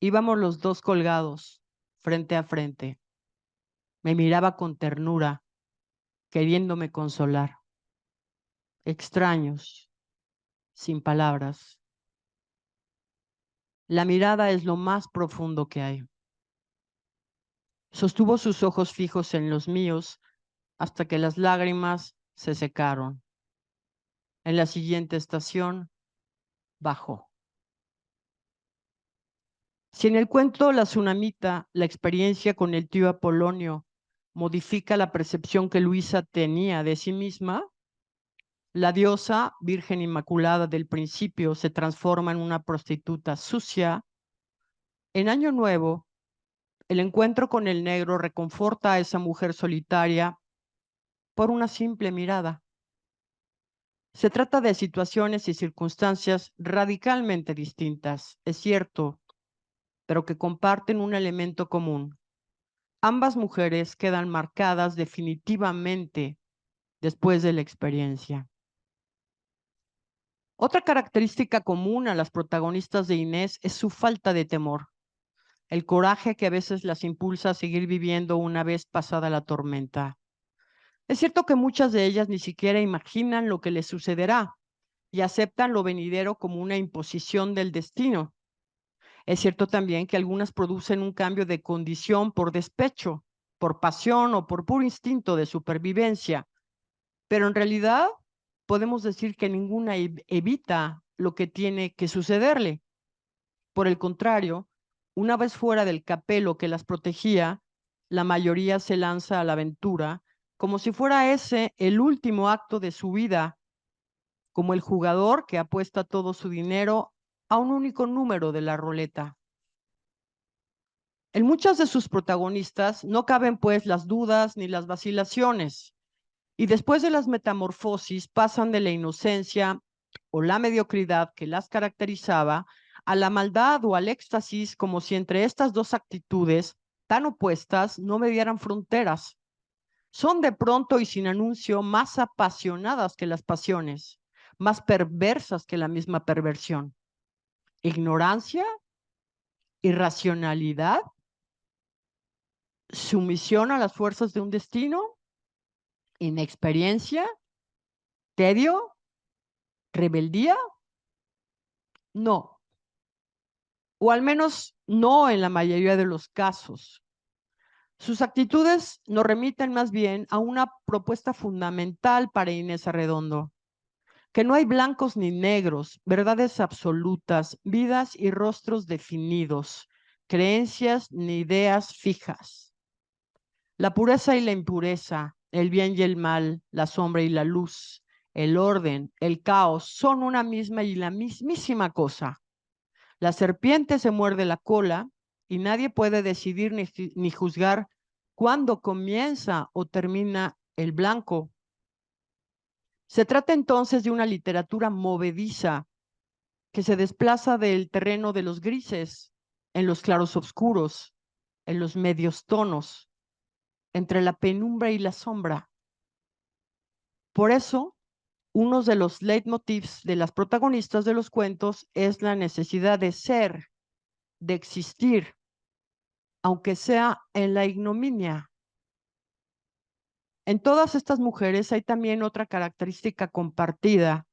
Íbamos los dos colgados, frente a frente. Me miraba con ternura, queriéndome consolar. Extraños, sin palabras. La mirada es lo más profundo que hay. Sostuvo sus ojos fijos en los míos hasta que las lágrimas se secaron. En la siguiente estación, bajó. Si en el cuento La Tsunamita, la experiencia con el tío Apolonio modifica la percepción que Luisa tenía de sí misma, la diosa, Virgen Inmaculada del principio, se transforma en una prostituta sucia. En Año Nuevo, el encuentro con el negro reconforta a esa mujer solitaria por una simple mirada. Se trata de situaciones y circunstancias radicalmente distintas, es cierto, pero que comparten un elemento común. Ambas mujeres quedan marcadas definitivamente después de la experiencia. Otra característica común a las protagonistas de Inés es su falta de temor, el coraje que a veces las impulsa a seguir viviendo una vez pasada la tormenta. Es cierto que muchas de ellas ni siquiera imaginan lo que les sucederá y aceptan lo venidero como una imposición del destino. Es cierto también que algunas producen un cambio de condición por despecho, por pasión o por puro instinto de supervivencia, pero en realidad podemos decir que ninguna evita lo que tiene que sucederle. Por el contrario, una vez fuera del capelo que las protegía, la mayoría se lanza a la aventura como si fuera ese el último acto de su vida, como el jugador que apuesta todo su dinero a un único número de la ruleta. En muchas de sus protagonistas no caben pues las dudas ni las vacilaciones, y después de las metamorfosis pasan de la inocencia o la mediocridad que las caracterizaba a la maldad o al éxtasis, como si entre estas dos actitudes tan opuestas no medieran fronteras. Son de pronto y sin anuncio más apasionadas que las pasiones, más perversas que la misma perversión. Ignorancia, irracionalidad, sumisión a las fuerzas de un destino, inexperiencia, tedio, rebeldía. No, o al menos no en la mayoría de los casos. Sus actitudes nos remiten más bien a una propuesta fundamental para Inés Arredondo, que no hay blancos ni negros, verdades absolutas, vidas y rostros definidos, creencias ni ideas fijas. La pureza y la impureza, el bien y el mal, la sombra y la luz, el orden, el caos, son una misma y la mismísima cosa. La serpiente se muerde la cola y nadie puede decidir ni juzgar cuándo comienza o termina el blanco. Se trata entonces de una literatura movediza que se desplaza del terreno de los grises, en los claros oscuros, en los medios tonos, entre la penumbra y la sombra. Por eso, uno de los leitmotivs de las protagonistas de los cuentos es la necesidad de ser, de existir, aunque sea en la ignominia. En todas estas mujeres hay también otra característica compartida,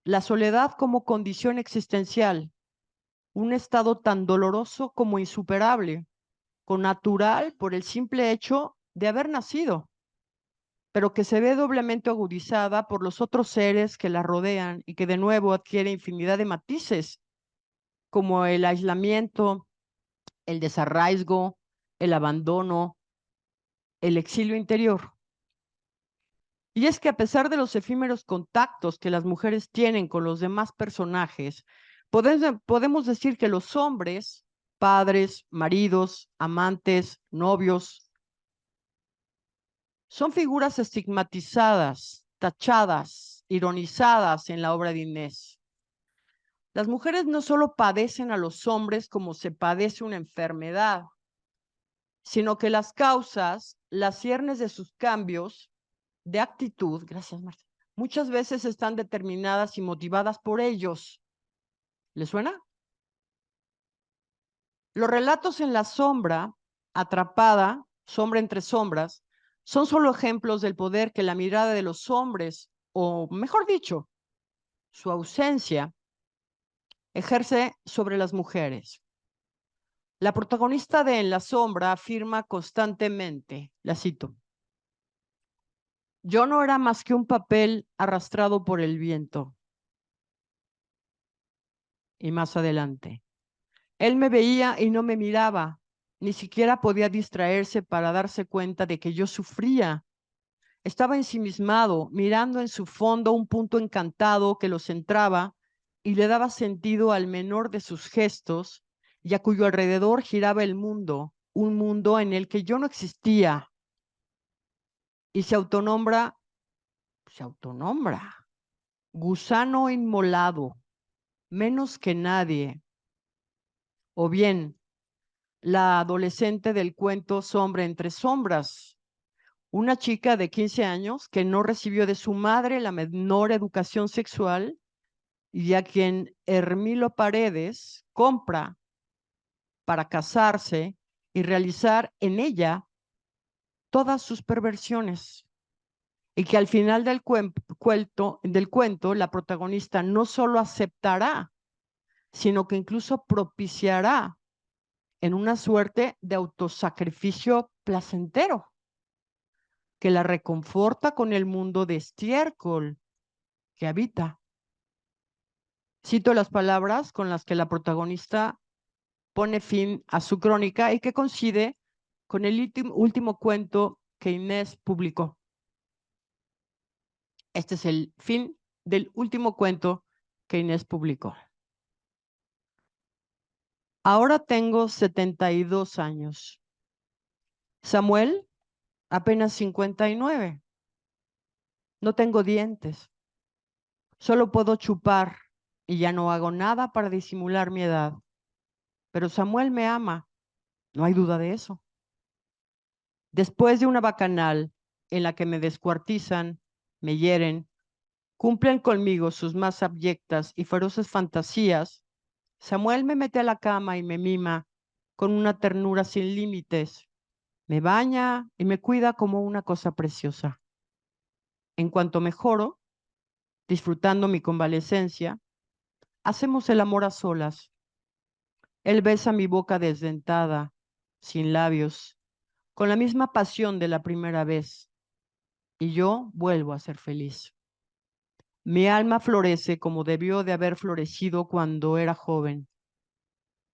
la soledad como condición existencial, un estado tan doloroso como insuperable, connatural por el simple hecho de haber nacido, pero que se ve doblemente agudizada por los otros seres que la rodean y que de nuevo adquiere infinidad de matices, como el aislamiento, el desarraigo, el abandono, el exilio interior. Y es que a pesar de los efímeros contactos que las mujeres tienen con los demás personajes, podemos decir que los hombres, padres, maridos, amantes, novios, son figuras estigmatizadas, tachadas, ironizadas en la obra de Inés. Las mujeres no solo padecen a los hombres como se padece una enfermedad, sino que las causas, las ciernes de sus cambios de actitud, gracias Marta, muchas veces están determinadas y motivadas por ellos. ¿Les suena? Los relatos en la sombra, atrapada, sombra entre sombras, son solo ejemplos del poder que la mirada de los hombres, o mejor dicho, su ausencia, ejerce sobre las mujeres. La protagonista de En la sombra afirma constantemente, la cito, yo no era más que un papel arrastrado por el viento. Y más adelante, él me veía y no me miraba, ni siquiera podía distraerse para darse cuenta de que yo sufría. Estaba ensimismado, mirando en su fondo un punto encantado que lo centraba y le daba sentido al menor de sus gestos y a cuyo alrededor giraba el mundo, un mundo en el que yo no existía. Y se autonombra, gusano inmolado, menos que nadie. O bien, la adolescente del cuento Sombra entre sombras, una chica de 15 años que no recibió de su madre la menor educación sexual y a quien Hermilo Paredes compra para casarse y realizar en ella todas sus perversiones. Y que al final del cuento la protagonista no solo aceptará, sino que incluso propiciará en una suerte de autosacrificio placentero que la reconforta con el mundo de estiércol que habita. Cito las palabras con las que la protagonista pone fin a su crónica y que coincide con el último cuento que Inés publicó. Este es el fin del último cuento que Inés publicó. Ahora tengo 72 años. Samuel, apenas 59. No tengo dientes. Solo puedo chupar y ya no hago nada para disimular mi edad. Pero Samuel me ama, no hay duda de eso. Después de una bacanal en la que me descuartizan, me hieren, cumplen conmigo sus más abyectas y feroces fantasías, Samuel me mete a la cama y me mima con una ternura sin límites. Me baña y me cuida como una cosa preciosa. En cuanto mejoro, disfrutando mi convalecencia, hacemos el amor a solas. Él besa mi boca desdentada, sin labios, con la misma pasión de la primera vez, y yo vuelvo a ser feliz. Mi alma florece como debió de haber florecido cuando era joven.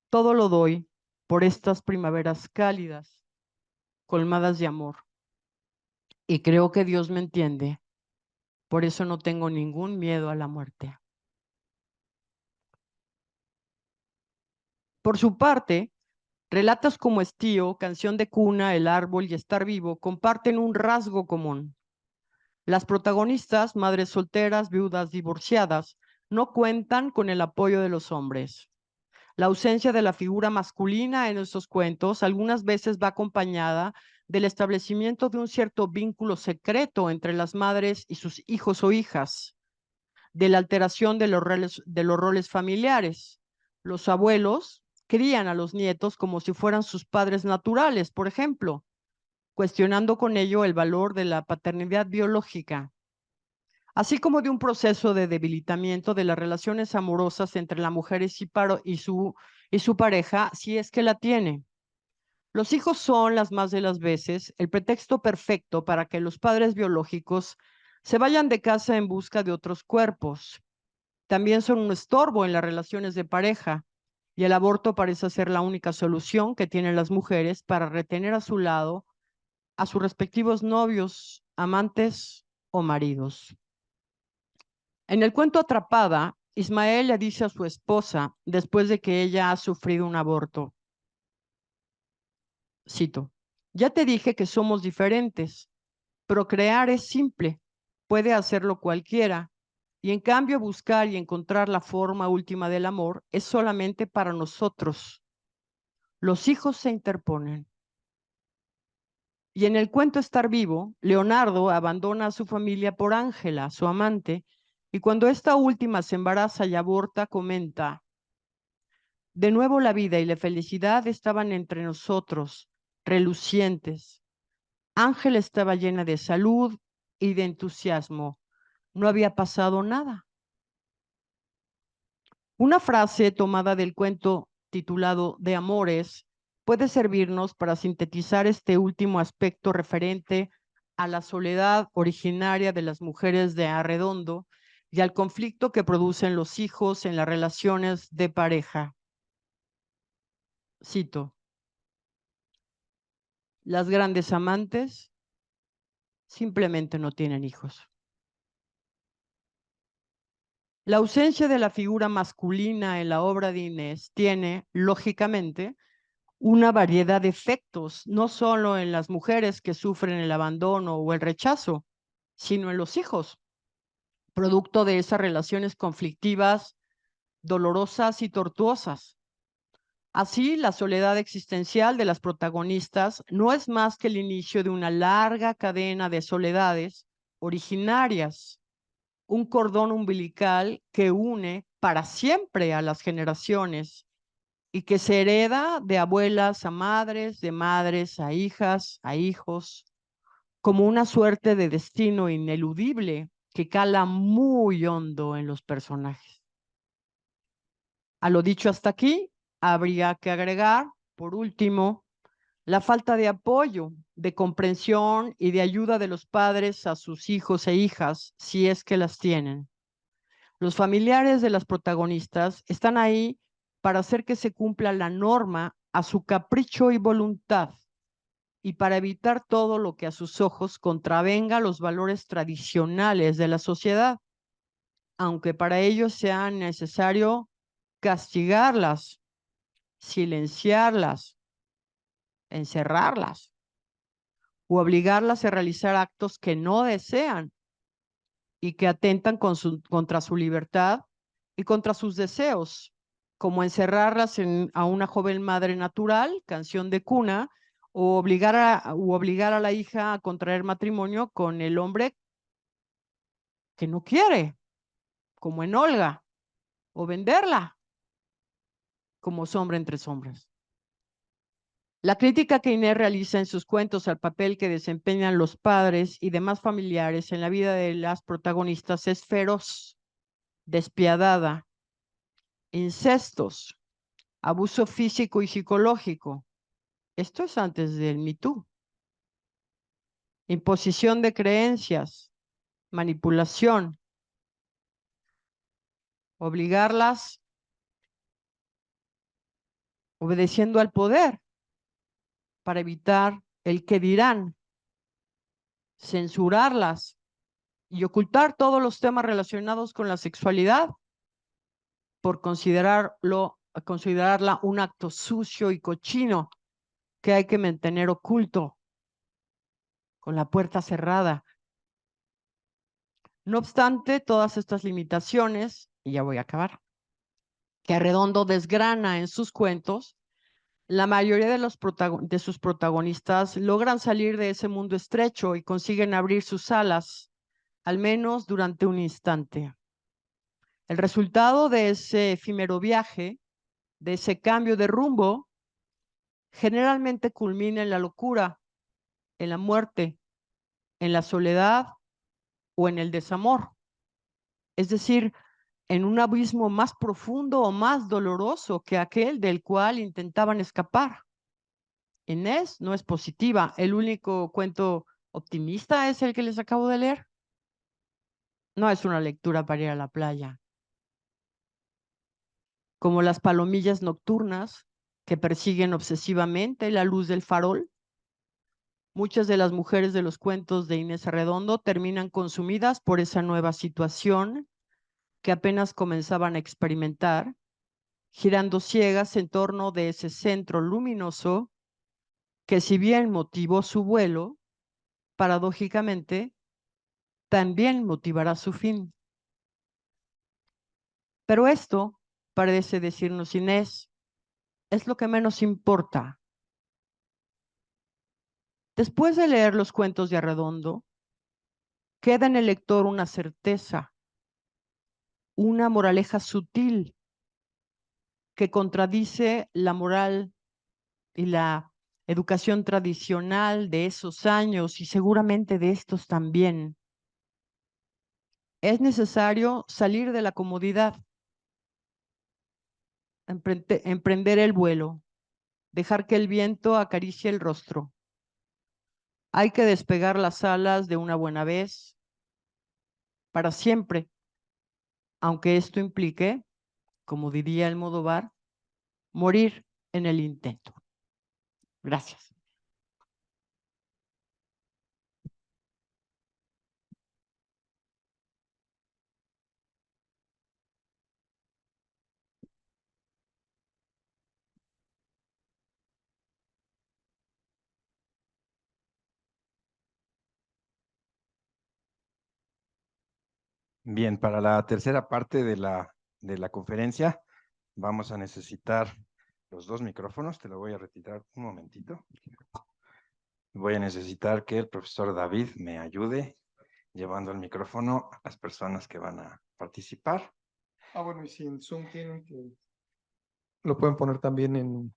Todo lo doy por estas primaveras cálidas, colmadas de amor. Y creo que Dios me entiende. Por eso no tengo ningún miedo a la muerte. Por su parte, relatos como Estío, Canción de Cuna, El Árbol y Estar Vivo comparten un rasgo común. Las protagonistas, madres solteras, viudas, divorciadas, no cuentan con el apoyo de los hombres. La ausencia de la figura masculina en estos cuentos algunas veces va acompañada del establecimiento de un cierto vínculo secreto entre las madres y sus hijos o hijas, de la alteración de los roles familiares. Los abuelos crían a los nietos como si fueran sus padres naturales, por ejemplo, cuestionando con ello el valor de la paternidad biológica, así como de un proceso de debilitamiento de las relaciones amorosas entre la mujer y su pareja, si es que la tiene. Los hijos son, las más de las veces, el pretexto perfecto para que los padres biológicos se vayan de casa en busca de otros cuerpos. También son un estorbo en las relaciones de pareja, y el aborto parece ser la única solución que tienen las mujeres para retener a su lado a sus respectivos novios, amantes o maridos. En el cuento Atrapada, Ismael le dice a su esposa, después de que ella ha sufrido un aborto, cito, ya te dije que somos diferentes. Procrear es simple, puede hacerlo cualquiera, y en cambio buscar y encontrar la forma última del amor es solamente para nosotros. Los hijos se interponen. Y en el cuento Estar Vivo, Leonardo abandona a su familia por Ángela, su amante, y cuando esta última se embaraza y aborta, comenta, de nuevo la vida y la felicidad estaban entre nosotros, relucientes. Ángela estaba llena de salud y de entusiasmo. No había pasado nada. Una frase tomada del cuento titulado De Amores puede servirnos para sintetizar este último aspecto referente a la soledad originaria de las mujeres de Arredondo y al conflicto que producen los hijos en las relaciones de pareja. Cito, las grandes amantes simplemente no tienen hijos. La ausencia de la figura masculina en la obra de Inés tiene, lógicamente, una variedad de efectos, no solo en las mujeres que sufren el abandono o el rechazo, sino en los hijos, producto de esas relaciones conflictivas, dolorosas y tortuosas. Así, la soledad existencial de las protagonistas no es más que el inicio de una larga cadena de soledades originarias, un cordón umbilical que une para siempre a las generaciones y que se hereda de abuelas a madres, de madres a hijas, a hijos, como una suerte de destino ineludible que cala muy hondo en los personajes. A lo dicho hasta aquí, habría que agregar, por último, la falta de apoyo, de comprensión y de ayuda de los padres a sus hijos e hijas, si es que las tienen. Los familiares de las protagonistas están ahí para hacer que se cumpla la norma a su capricho y voluntad y para evitar todo lo que a sus ojos contravenga los valores tradicionales de la sociedad, aunque para ello sea necesario castigarlas, silenciarlas, encerrarlas o obligarlas a realizar actos que no desean y que atentan contra su libertad y contra sus deseos, como encerrarlas a una joven madre natural, Canción de Cuna, o obligar a la hija a contraer matrimonio con el hombre que no quiere, como en Olga, o venderla como Sombra entre sombras. La crítica que Inés realiza en sus cuentos al papel que desempeñan los padres y demás familiares en la vida de las protagonistas es feroz, despiadada, incestos, abuso físico y psicológico. Esto es antes del Me Too. imposición de creencias, manipulación, obligarlas obedeciendo al poder para evitar el qué dirán, censurarlas y ocultar todos los temas relacionados con la sexualidad por considerarla un acto sucio y cochino que hay que mantener oculto, con la puerta cerrada. No obstante, todas estas limitaciones, y ya voy a acabar, que Arredondo desgrana en sus cuentos, la mayoría de sus protagonistas logran salir de ese mundo estrecho y consiguen abrir sus alas, al menos durante un instante. El resultado de ese efímero viaje, de ese cambio de rumbo, generalmente culmina en la locura, en la muerte, en la soledad o en el desamor. Es decir, en un abismo más profundo o más doloroso que aquel del cual intentaban escapar. Inés no es positiva. El único cuento optimista es el que les acabo de leer. No es una lectura para ir a la playa. Como las palomillas nocturnas que persiguen obsesivamente la luz del farol, muchas de las mujeres de los cuentos de Inés Arredondo terminan consumidas por esa nueva situación que apenas comenzaban a experimentar, girando ciegas en torno de ese centro luminoso que, si bien motivó su vuelo, paradójicamente también motivará su fin. Pero esto, parece decirnos Inés, es lo que menos importa. Después de leer los cuentos de Arredondo, queda en el lector una certeza, una moraleja sutil que contradice la moral y la educación tradicional de esos años y seguramente de estos también. Es necesario salir de la comodidad, emprender el vuelo, dejar que el viento acaricie el rostro. Hay que despegar las alas de una buena vez, para siempre, aunque esto implique, como diría el Almodóvar, morir en el intento. Gracias. Bien, para la tercera parte de la conferencia vamos a necesitar los dos micrófonos. Te lo voy a retirar un momentito. Voy a necesitar que el profesor David me ayude llevando el micrófono a las personas que van a participar. Ah, bueno, y si en Zoom tienen que... Lo pueden poner también en...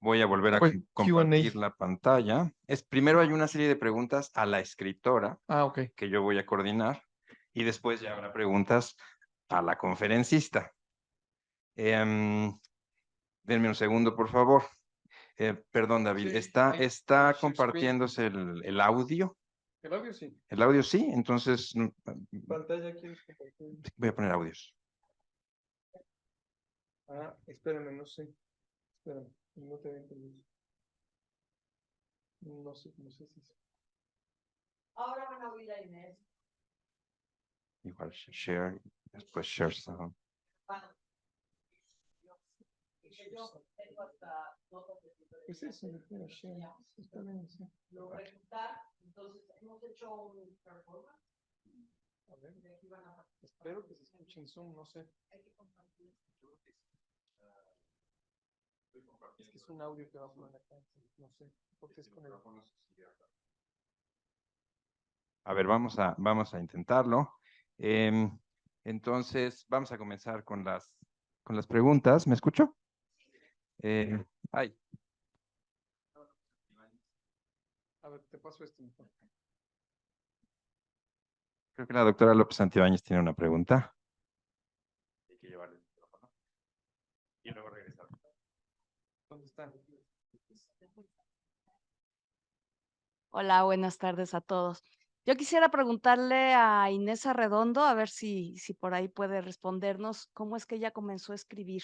Voy a volver a Pues, compartir Q&A. la pantalla. Primero hay una serie de preguntas a la escritora Ah, ok. que yo voy a coordinar y después ya habrá preguntas a la conferencista. Denme un segundo, por favor. Perdón, David, Sí, ¿está ahí está share compartiéndose el audio? El audio sí. El audio sí, entonces Pantalla, ¿quieres compartir? voy a poner audios. Ah, espérame, no sé. Espérame, no te había entendido. No sé cómo se dice. Ahora van a oír a Inés. Igual share, después share sound. Pues eso, mira, share. Está bien, sí. Entonces, hemos hecho un performance. A ver, espero que se escuche en Zoom, no sé. Es que es un audio que va a poner acá, no sé, porque es con el... A ver, vamos a intentarlo. Entonces, vamos a comenzar con las preguntas. ¿Me escucho? Ay, A ver, te paso esto mejor. creo que la doctora López Santibáñez tiene una pregunta. Hay que llevarle el micrófono. Y luego regresar. ¿Dónde están? Hola, buenas tardes a todos. Yo quisiera preguntarle a Inés Arredondo, a ver si por ahí puede respondernos cómo es que ella comenzó a escribir.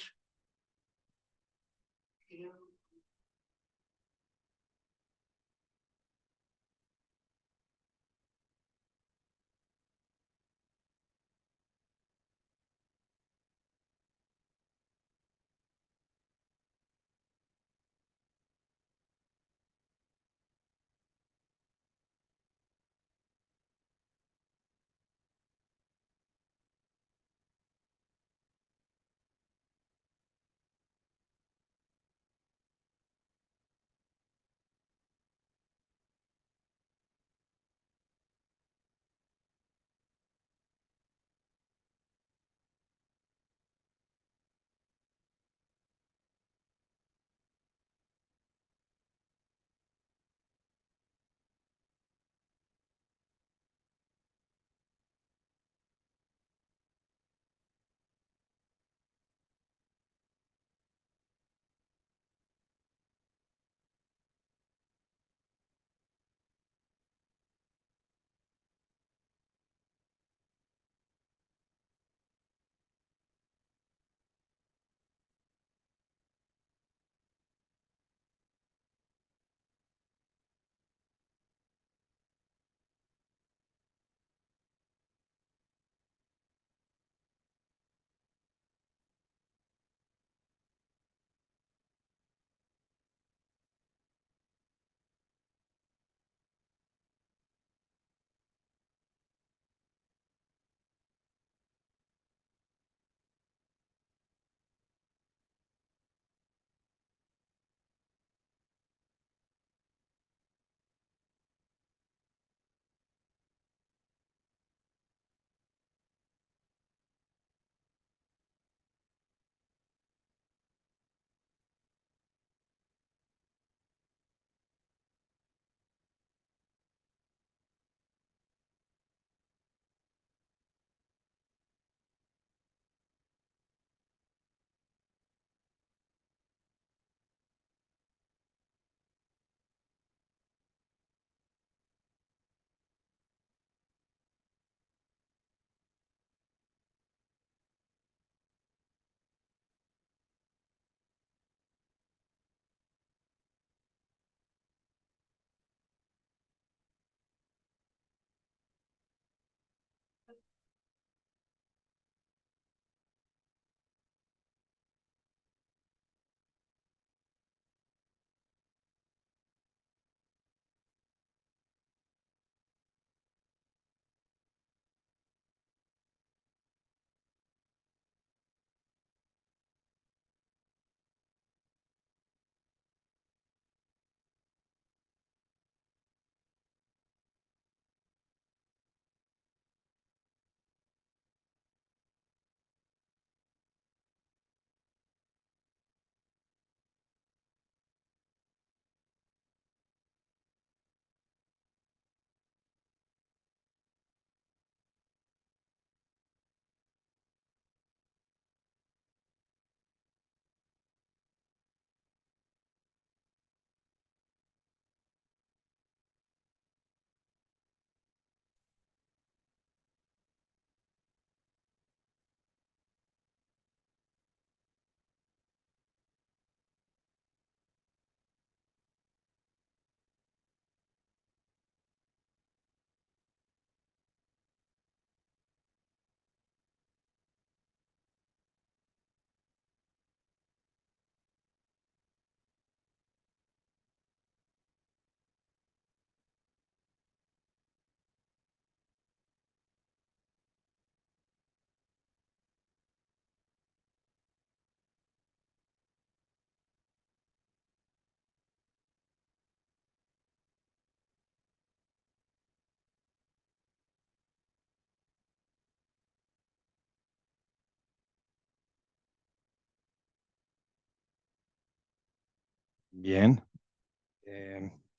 Bien.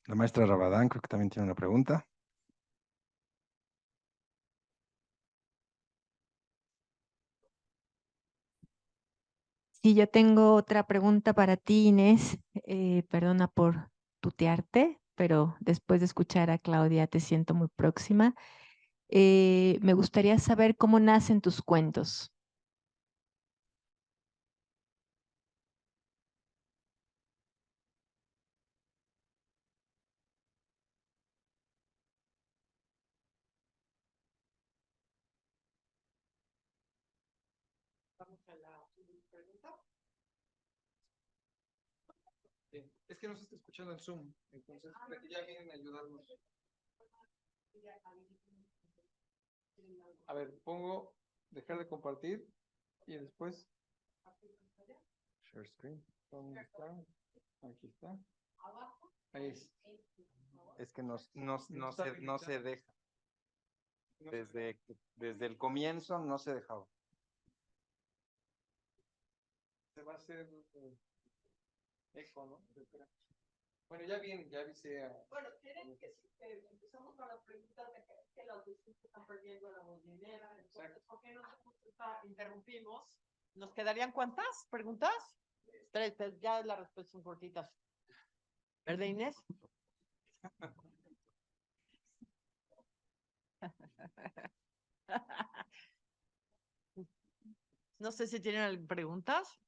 La maestra Rabadán creo que también tiene una pregunta. Sí, yo tengo otra pregunta para ti, Inés. Perdona por tutearte, pero después de escuchar a Claudia te siento muy próxima. Me gustaría saber cómo nacen tus cuentos. Vamos a la pregunta. Sí, es que no se está escuchando en Zoom, entonces ya vienen a ayudarnos. A ver, pongo dejar de compartir y después. Share screen. ¿Dónde está? Aquí está. Ahí es. Es que no se deja. Desde el comienzo no se dejaba. Se va a hacer eco, ¿no? Bueno, ya bien, ya avisé a. Bueno, tienen que empezamos con las preguntas de que los discípulos están perdiendo la bombonera. Entonces, ¿por qué no interrumpimos? ¿Nos quedarían cuántas preguntas? 3, pues ya las respuestas son cortitas. ¿Verdad, Inés? No sé si tienen preguntas.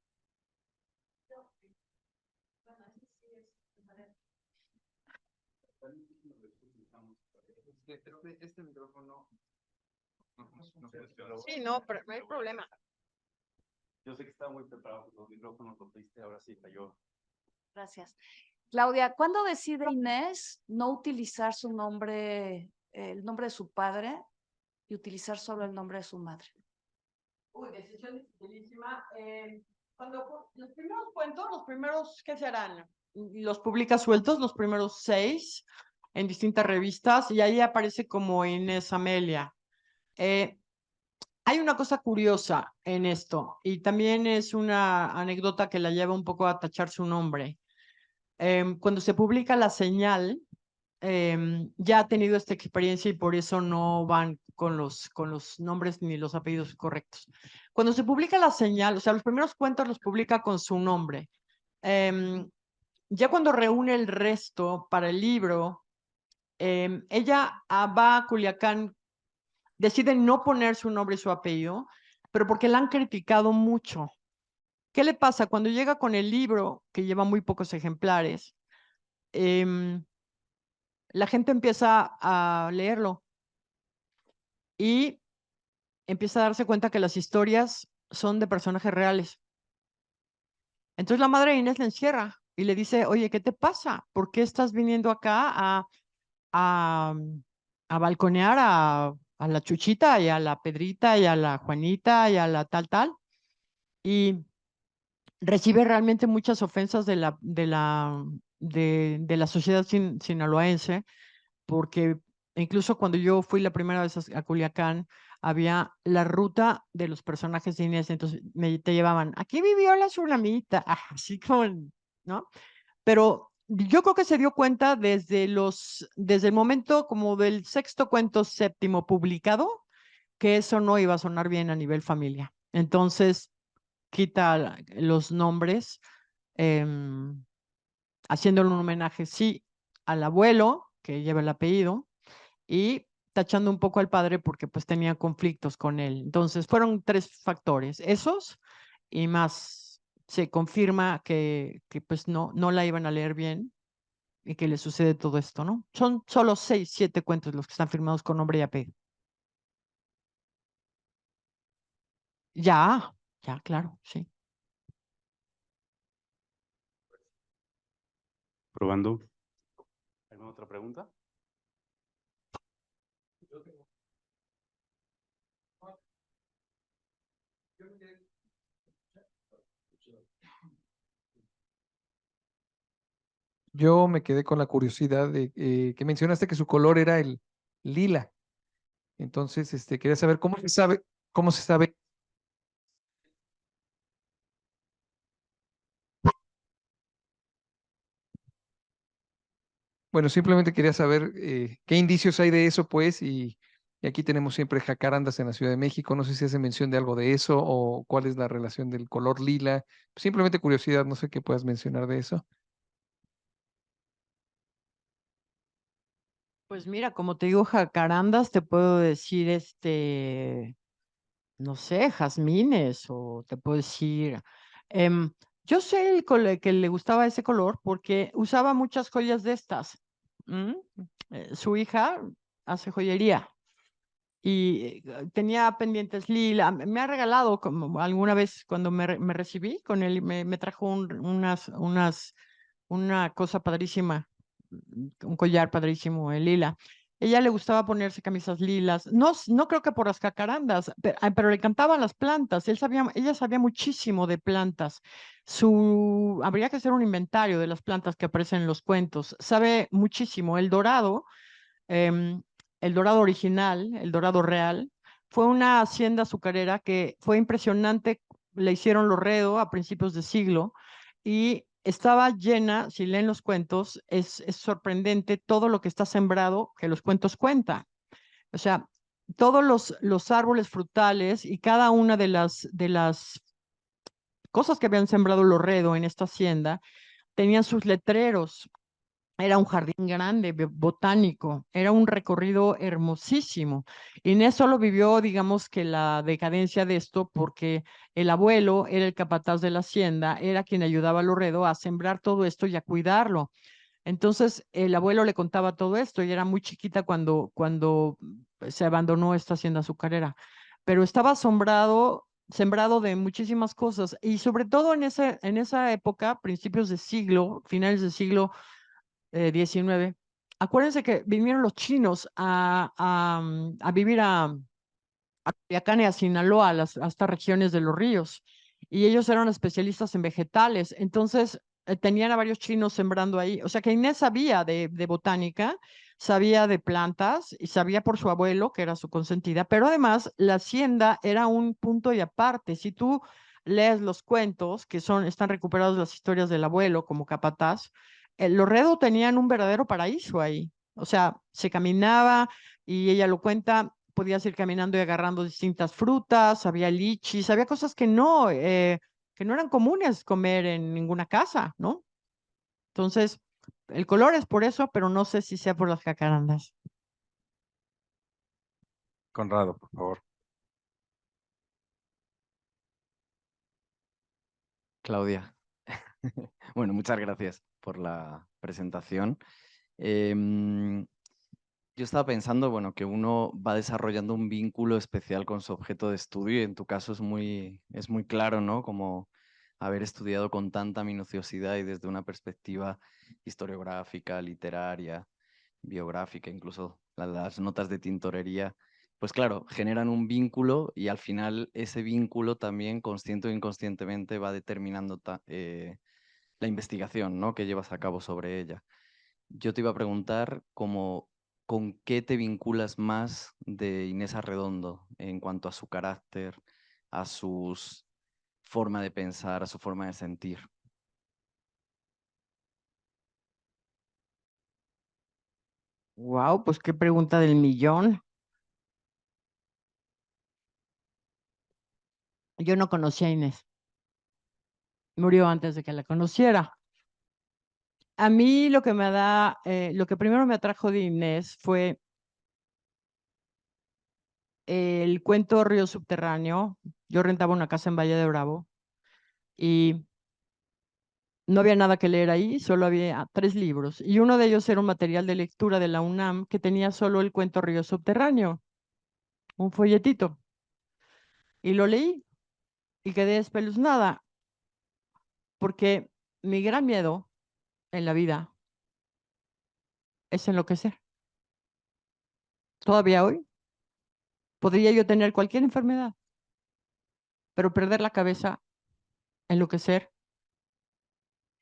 Este micrófono. Sí, no, pero no hay problema. Yo sé que estaba muy preparado con los micrófonos, lo viste, ahora sí cayó. Gracias. Claudia, ¿cuándo decide Inés no utilizar su nombre, el nombre de su padre y utilizar solo el nombre de su madre? Uy, decisión dificilísima. Cuando los primeros cuentos, los primeros, ¿qué serán? Los publica sueltos, los primeros 6 en distintas revistas y ahí aparece como Inés Amelia. Hay una cosa curiosa en esto y también es una anécdota que la lleva un poco a tachar su nombre. Cuando se publica La Señal, ya ha tenido esta experiencia y por eso no van con los nombres ni los apellidos correctos. Cuando se publica La Señal, o sea, los primeros cuentos los publica con su nombre. Ya cuando reúne el resto para el libro, ella va a Culiacán, decide no poner su nombre y su apellido, pero porque la han criticado mucho. ¿Qué le pasa? Cuando llega con el libro, que lleva muy pocos ejemplares, la gente empieza a leerlo y empieza a darse cuenta que las historias son de personajes reales. Entonces la madre de Inés le encierra y le dice, oye, ¿qué te pasa? ¿Por qué estás viniendo acá a, a balconear a la Chuchita y a la Pedrita y a la Juanita y a la tal? Y recibe realmente muchas ofensas de la sociedad sinaloense, porque incluso cuando yo fui la primera vez a Culiacán, había la ruta de los personajes de Inés, entonces te llevaban, aquí vivió la tsunamita, así como, ¿no? Pero yo creo que se dio cuenta desde el momento como del 6º cuento, 7º publicado, que eso no iba a sonar bien a nivel familia. Entonces, quita los nombres, haciéndole un homenaje, sí, al abuelo, que lleva el apellido, y tachando un poco al padre porque pues tenía conflictos con él. Entonces fueron 3 factores, esos y más se confirma que pues no la iban a leer bien y que le sucede todo esto, ¿no? Son solo 6, 7 cuentos los que están firmados con nombre y apellido. Ya, claro, sí. Probando. ¿Alguna otra pregunta? Yo me quedé con la curiosidad de que mencionaste que su color era el lila. Entonces, quería saber cómo se sabe. Bueno, simplemente quería saber qué indicios hay de eso, pues, y aquí tenemos siempre jacarandas en la Ciudad de México. No sé si hace mención de algo de eso o cuál es la relación del color lila. Simplemente curiosidad, no sé qué puedas mencionar de eso. Pues mira, como te digo, jacarandas, te puedo decir, no sé, jazmines, o te puedo decir, em, yo sé que le gustaba ese color porque usaba muchas joyas de estas. ¿M? Su hija hace joyería y tenía pendientes lila. Me ha regalado como alguna vez cuando me recibí con él, me trajo una cosa padrísima, un collar padrísimo en lila. Ella le gustaba ponerse camisas lilas. No, no creo que por las jacarandas, pero le encantaban las plantas. Ella sabía muchísimo de plantas. Habría que hacer un inventario de las plantas que aparecen en los cuentos. Sabe muchísimo. Em, el Dorado original, el Dorado real, fue una hacienda azucarera que fue impresionante. Le hicieron Lorredo a principios de siglo y estaba llena, si leen los cuentos, es sorprendente todo lo que está sembrado que los cuentos cuentan. O sea, todos los árboles frutales y cada una de las cosas que habían sembrado Lorredo en esta hacienda tenían sus letreros. Era un jardín grande, botánico, era un recorrido hermosísimo. Inés solo vivió, digamos que la decadencia de esto, porque el abuelo era el capataz de la hacienda, era quien ayudaba a Lorredo a sembrar todo esto y a cuidarlo. Entonces, el abuelo le contaba todo esto y era muy chiquita cuando se abandonó esta hacienda azucarera. Pero estaba sembrado de muchísimas cosas y sobre todo en esa época, principios de siglo, finales del siglo 19. Acuérdense que vinieron los chinos a vivir a Culiacán y a Sinaloa, a estas regiones de los ríos, y ellos eran especialistas en vegetales. Entonces, tenían a varios chinos sembrando ahí. O sea que Inés sabía de botánica, sabía de plantas y sabía por su abuelo, que era su consentida, pero además la hacienda era un punto y aparte. Si tú lees los cuentos, están recuperados las historias del abuelo como capataz, los Redo tenían un verdadero paraíso ahí. O sea, se caminaba y ella lo cuenta, podías ir caminando y agarrando distintas frutas, había lichis, había cosas que no eran comunes comer en ninguna casa, ¿no? Entonces, el color es por eso, pero no sé si sea por las jacarandas. Conrado, por favor. Claudia. Bueno, muchas gracias por la presentación. Em, yo estaba pensando, bueno, que uno va desarrollando un vínculo especial con su objeto de estudio y en tu caso es muy claro, ¿no? Como haber estudiado con tanta minuciosidad y desde una perspectiva historiográfica, literaria, biográfica, incluso las notas de tintorería, pues claro, generan un vínculo y al final ese vínculo también, consciente o inconscientemente, va determinando la investigación, ¿no? que llevas a cabo sobre ella. Yo te iba a preguntar con qué te vinculas más de Inés Arredondo en cuanto a su carácter, a su forma de pensar, a su forma de sentir. Wow, pues qué pregunta del millón. Yo no conocía a Inés. Murió antes de que la conociera. A mí lo que primero me atrajo de Inés fue el cuento Río Subterráneo. Yo rentaba una casa en Valle de Bravo y no había nada que leer ahí, solo había 3 libros. Y uno de ellos era un material de lectura de la UNAM que tenía solo el cuento Río Subterráneo, un folletito. Y lo leí y quedé espeluznada porque mi gran miedo en la vida es enloquecer. Todavía hoy podría yo tener cualquier enfermedad, pero perder la cabeza, enloquecer,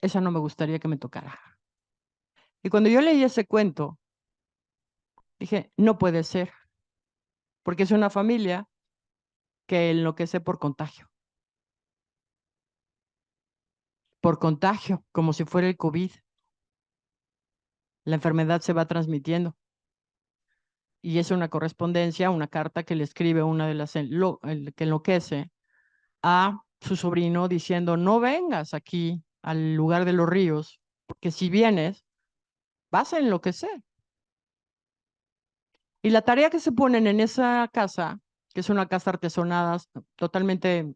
esa no me gustaría que me tocara. Y cuando yo leí ese cuento, dije, no puede ser, porque es una familia que enloquece por contagio, como si fuera el COVID. La enfermedad se va transmitiendo. Y es una correspondencia, una carta que le escribe una de las que enloquece a su sobrino diciendo, no vengas aquí al lugar de los ríos, porque si vienes, vas a enloquecer. Y la tarea que se ponen en esa casa, que es una casa artesonada, totalmente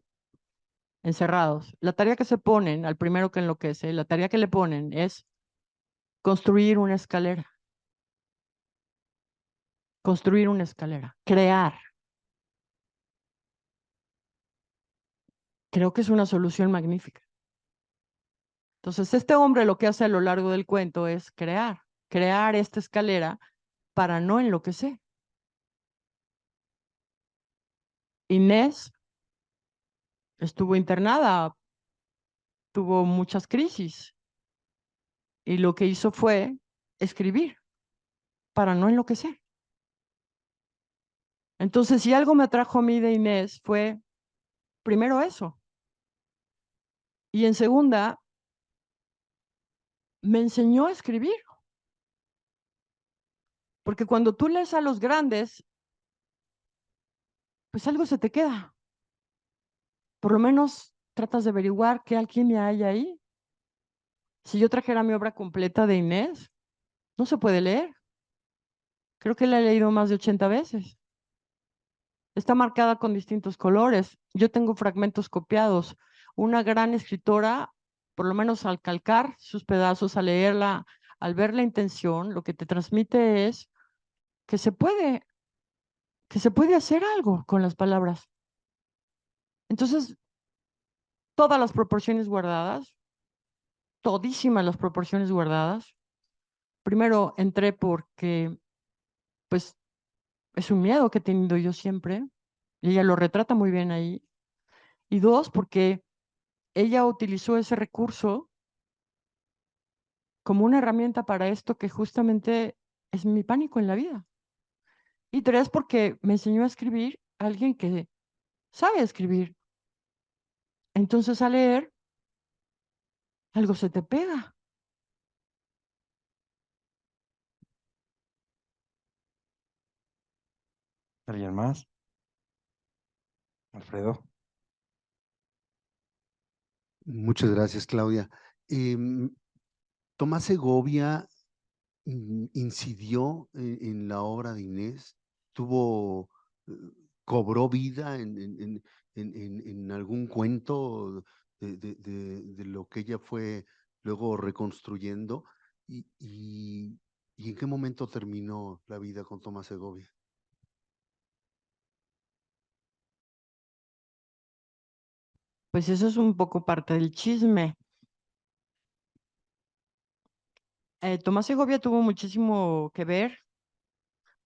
encerrados, la tarea que se ponen, al primero que enloquece, la tarea que le ponen es construir una escalera. Construir una escalera, crear. Creo que es una solución magnífica. Entonces, este hombre lo que hace a lo largo del cuento es crear esta escalera para no enloquecer. Inés estuvo internada, tuvo muchas crisis y lo que hizo fue escribir para no enloquecer. Entonces, si algo me atrajo a mí de Inés fue primero eso. Y en segunda, me enseñó a escribir. Porque cuando tú lees a los grandes, pues algo se te queda. Por lo menos tratas de averiguar qué alquimia hay ahí. Si yo trajera mi obra completa de Inés, no se puede leer. Creo que la he leído más de 80 veces. Está marcada con distintos colores. Yo tengo fragmentos copiados. Una gran escritora, por lo menos al calcar sus pedazos, al leerla, al ver la intención, lo que te transmite es que se puede hacer algo con las palabras. Entonces, todas las proporciones guardadas, todísimas las proporciones guardadas. Primero entré porque, pues, es un miedo que he tenido yo siempre, y ella lo retrata muy bien ahí. Y dos, porque ella utilizó ese recurso como una herramienta para esto que justamente es mi pánico en la vida. Y tres, porque me enseñó a escribir alguien que sabe escribir. Entonces, al leer, algo se te pega. ¿Alguien más? Alfredo. Muchas gracias, Claudia. Tomás Segovia incidió en la obra de Inés, tuvo, cobró vida en algún cuento de lo que ella fue luego reconstruyendo. ¿Y en qué momento terminó la vida con Tomás Segovia? Pues eso es un poco parte del chisme. Tomás Segovia tuvo muchísimo que ver.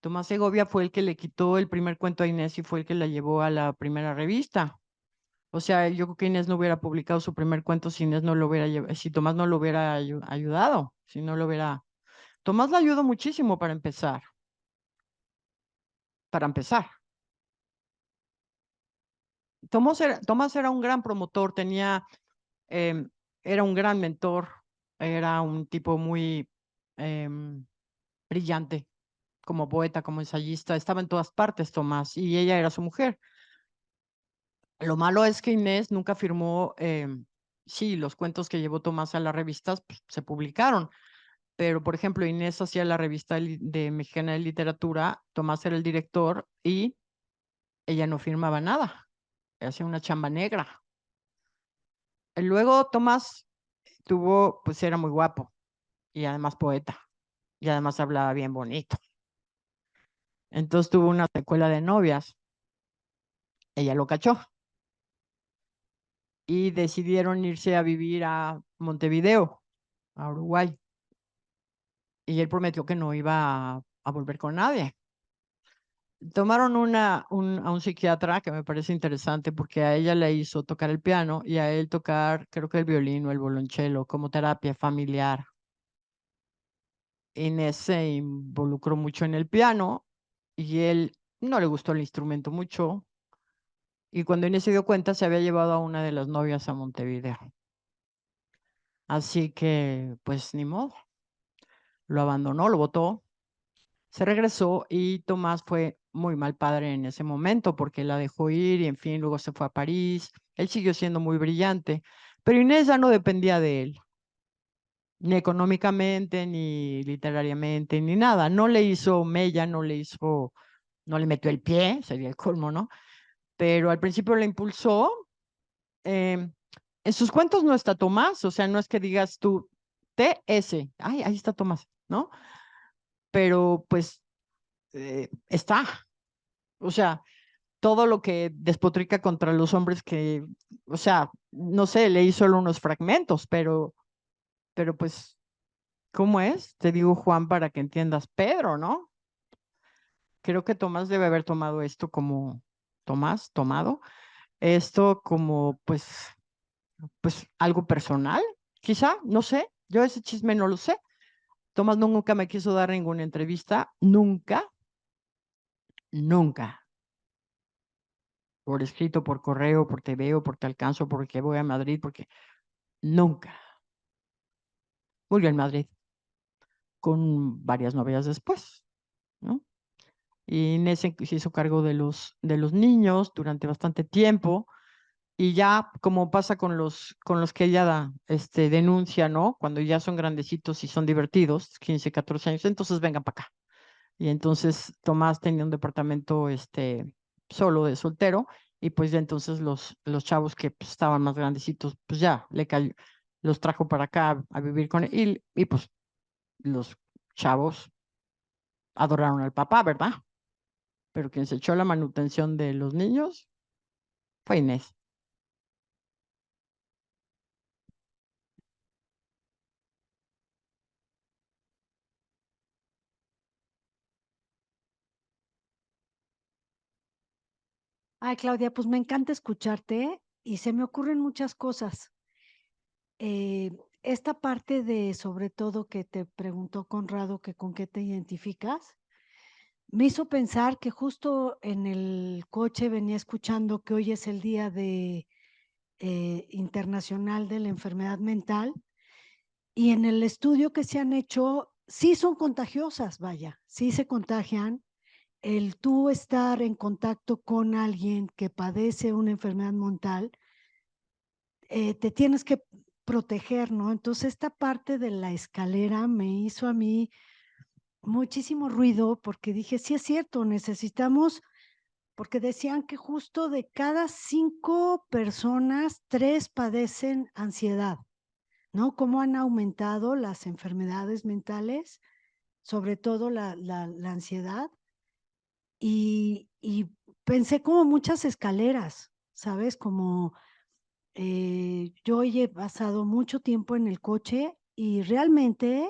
Tomás Segovia fue el que le quitó el primer cuento a Inés y fue el que la llevó a la primera revista. O sea, yo creo que Inés no hubiera publicado su primer cuento si Inés no lo hubiera si Tomás no lo hubiera ayudado, si no lo hubiera. Tomás la ayudó muchísimo para empezar. Para empezar. Tomás era un gran promotor, era un gran mentor, era un tipo muy brillante como poeta, como ensayista, estaba en todas partes Tomás y ella era su mujer. Lo malo es que Inés nunca firmó, sí, los cuentos que llevó Tomás a las revistas pues, se publicaron, pero por ejemplo Inés hacía la revista de Mexicana de Literatura, Tomás era el director y ella no firmaba nada, hacía una chamba negra. Luego Tomás pues era muy guapo y además poeta y además hablaba bien bonito. Entonces tuvo una secuela de novias, ella lo cachó y decidieron irse a vivir a Montevideo, a Uruguay. Y él prometió que no iba a volver con nadie. Tomaron a un psiquiatra que me parece interesante porque a ella le hizo tocar el piano y a él tocar, creo que el violín o el violonchelo como terapia familiar. Inés se involucró mucho en el piano y él no le gustó el instrumento mucho. Y cuando Inés se dio cuenta, se había llevado a una de las novias a Montevideo. Así que, pues ni modo. Lo abandonó, lo botó, se regresó y Tomás fue muy mal padre en ese momento porque la dejó ir y en fin, luego se fue a París. Él siguió siendo muy brillante, pero Inés ya no dependía de él. ni económicamente, ni literariamente, ni nada. No le hizo mella, no le metió el pie, sería el colmo, ¿no? Pero al principio la impulsó. En sus cuentos no está Tomás, o sea, no es que digas tú, TS, ay, ahí está Tomás, ¿no? Pero pues está, o sea, todo lo que despotrica contra los hombres que, o sea, no sé, leí solo unos fragmentos, pero pues, ¿cómo es? Te digo Juan para que entiendas Pedro, ¿no? Creo que Tomás debe haber tomado esto como, Tomás, tomado, esto como, pues algo personal, quizá, no sé, yo ese chisme no lo sé. Tomás nunca me quiso dar ninguna entrevista, nunca, nunca. Por escrito, por correo, por te veo, porque alcanzo, porque voy a Madrid, porque nunca. Murió en Madrid con varias novias después, ¿no? Y Inés se hizo cargo de los niños durante bastante tiempo. Y ya, como pasa con los que ella denuncia, ¿no? Cuando ya son grandecitos y son divertidos, 15, 14 años, entonces vengan para acá. Y entonces Tomás tenía un departamento solo de soltero, y pues ya entonces los chavos que pues, estaban más grandecitos, pues ya los trajo para acá a vivir con él. Y pues los chavos adoraron al papá, ¿verdad? Pero quien se echó la manutención de los niños fue Inés. Ay, Claudia, pues me encanta escucharte y se me ocurren muchas cosas. Esta parte de, sobre todo, que te preguntó Conrado, que con qué te identificas, me hizo pensar que justo en el coche venía escuchando que hoy es el Día Internacional de la Enfermedad Mental, y en el estudio que se han hecho, sí son contagiosas, vaya, sí se contagian. El tú estar en contacto con alguien que padece una enfermedad mental, te tienes que proteger, ¿no? Entonces esta parte de la escalera me hizo a mí muchísimo ruido, porque dije, sí es cierto, necesitamos, porque decían que justo de cada 5 personas, 3 padecen ansiedad, ¿no? Cómo han aumentado las enfermedades mentales, sobre todo la ansiedad. Y pensé como muchas escaleras, ¿sabes? Como yo hoy he pasado mucho tiempo en el coche y realmente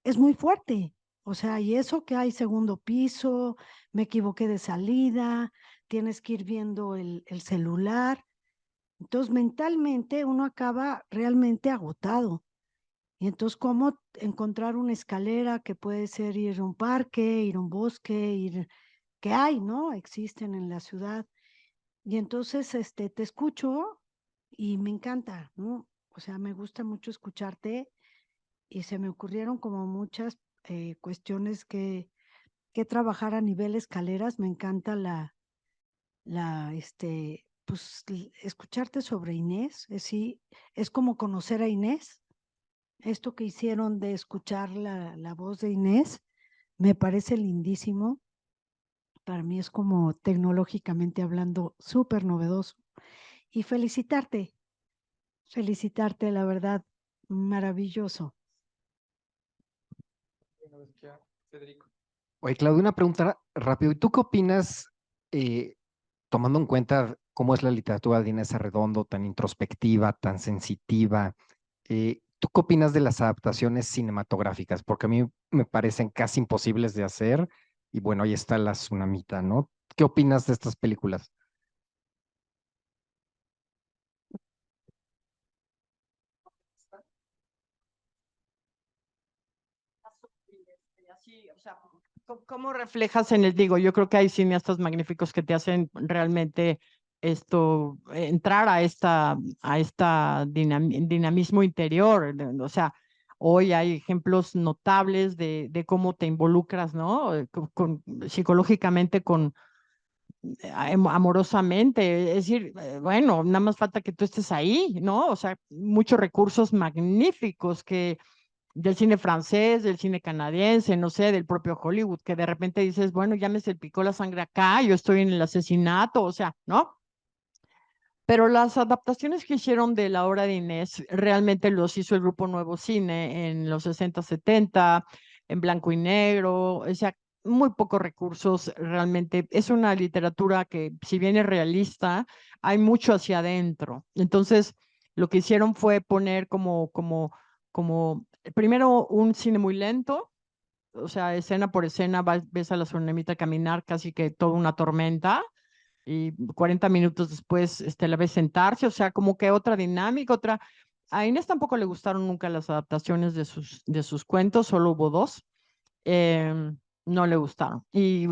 es muy fuerte. O sea, y eso que hay segundo piso, me equivoqué de salida, tienes que ir viendo el celular. Entonces, mentalmente uno acaba realmente agotado. Y entonces, ¿cómo encontrar una escalera que puede ser ir a un parque, ir a un bosque, ir, que hay, ¿no? Existen en la ciudad. Y entonces, te escucho y me encanta, ¿no? O sea, me gusta mucho escucharte y se me ocurrieron como muchas cuestiones que trabajar a nivel escaleras. Me encanta pues, escucharte sobre Inés. Sí, es como conocer a Inés. Esto que hicieron de escuchar la voz de Inés me parece lindísimo. Para mí es como tecnológicamente hablando súper novedoso. Y felicitarte, la verdad, maravilloso. Oye, Claudia, una pregunta rápido. ¿Y tú qué opinas, eh, tomando en cuenta cómo es la literatura de Inés Arredondo, tan introspectiva, tan sensitiva? ¿Tú qué opinas de las adaptaciones cinematográficas? Porque a mí me parecen casi imposibles de hacer. Y bueno, ahí está la Tsunamita, ¿no? ¿Qué opinas de estas películas? Así, o sea, ¿cómo reflejas en el, digo, yo creo que hay cineastas magníficos que te hacen realmente entrar a esta dinamismo interior, o sea, hoy hay ejemplos notables de cómo te involucras, ¿no? Psicológicamente amorosamente, es decir, bueno, nada más falta que tú estés ahí, ¿no? O sea, muchos recursos magníficos del cine francés, del cine canadiense, no sé, del propio Hollywood, que de repente dices, bueno, ya me salpicó la sangre acá, yo estoy en el asesinato, o sea, ¿no? Pero las adaptaciones que hicieron de la obra de Inés realmente los hizo el Grupo Nuevo Cine en los 60, 70, en blanco y negro, o sea, muy pocos recursos realmente. Es una literatura que, si bien es realista, hay mucho hacia adentro. Entonces, lo que hicieron fue poner primero un cine muy lento, o sea, escena por escena, ves a la sonemita caminar casi que toda una tormenta y 40 minutos después la ves sentarse, o sea, como que otra dinámica, otra... A Inés tampoco le gustaron nunca las adaptaciones de sus cuentos, solo hubo dos, no le gustaron. Y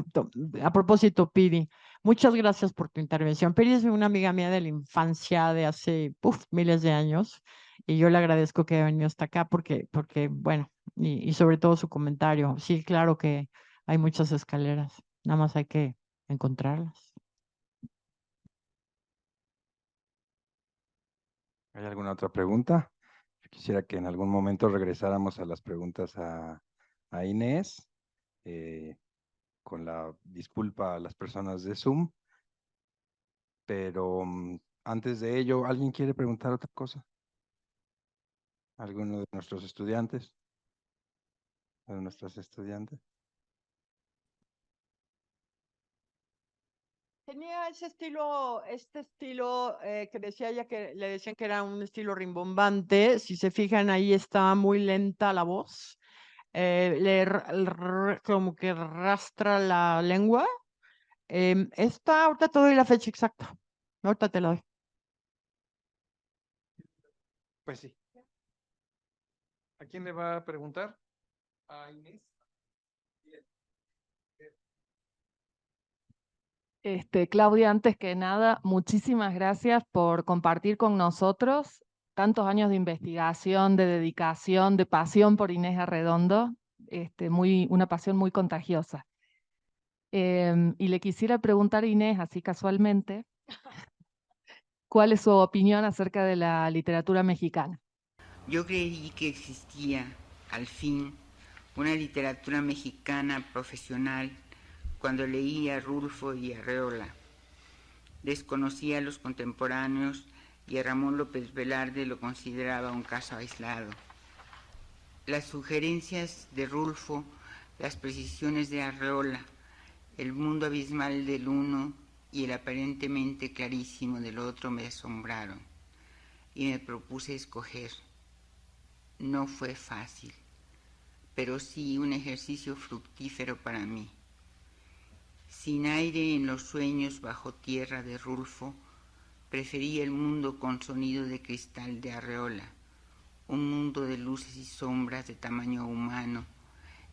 a propósito, Piri, muchas gracias por tu intervención. Piri es una amiga mía de la infancia, de hace miles de años, y yo le agradezco que haya venido hasta acá porque bueno, y sobre todo su comentario. Sí, claro que hay muchas escaleras, nada más hay que encontrarlas. ¿Hay alguna otra pregunta? Yo quisiera que en algún momento regresáramos a las preguntas a Inés, con la disculpa a las personas de Zoom, pero antes de ello, ¿alguien quiere preguntar otra cosa? ¿Alguno de nuestros estudiantes? ¿De nuestras estudiantes? Tenía este estilo que decía ella que le decían que era un estilo rimbombante. Si se fijan, ahí está muy lenta la voz. Como que arrastra la lengua. Ahorita te doy la fecha exacta. Ahorita te la doy. Pues sí. ¿A quién le va a preguntar? A Inés. Claudia, antes que nada, muchísimas gracias por compartir con nosotros tantos años de investigación, de dedicación, de pasión por Inés Arredondo, una pasión muy contagiosa. Y le quisiera preguntar a Inés, así casualmente, ¿cuál es su opinión acerca de la literatura mexicana? Yo creí que existía, al fin, una literatura mexicana profesional cuando leí a Rulfo y Arreola. Desconocía a los contemporáneos y a Ramón López Velarde lo consideraba un caso aislado. Las sugerencias de Rulfo, las precisiones de Arreola, el mundo abismal del uno y el aparentemente clarísimo del otro me asombraron y me propuse escoger. No fue fácil, pero sí un ejercicio fructífero para mí. Sin aire en los sueños bajo tierra de Rulfo, preferí el mundo con sonido de cristal de Arreola, un mundo de luces y sombras de tamaño humano,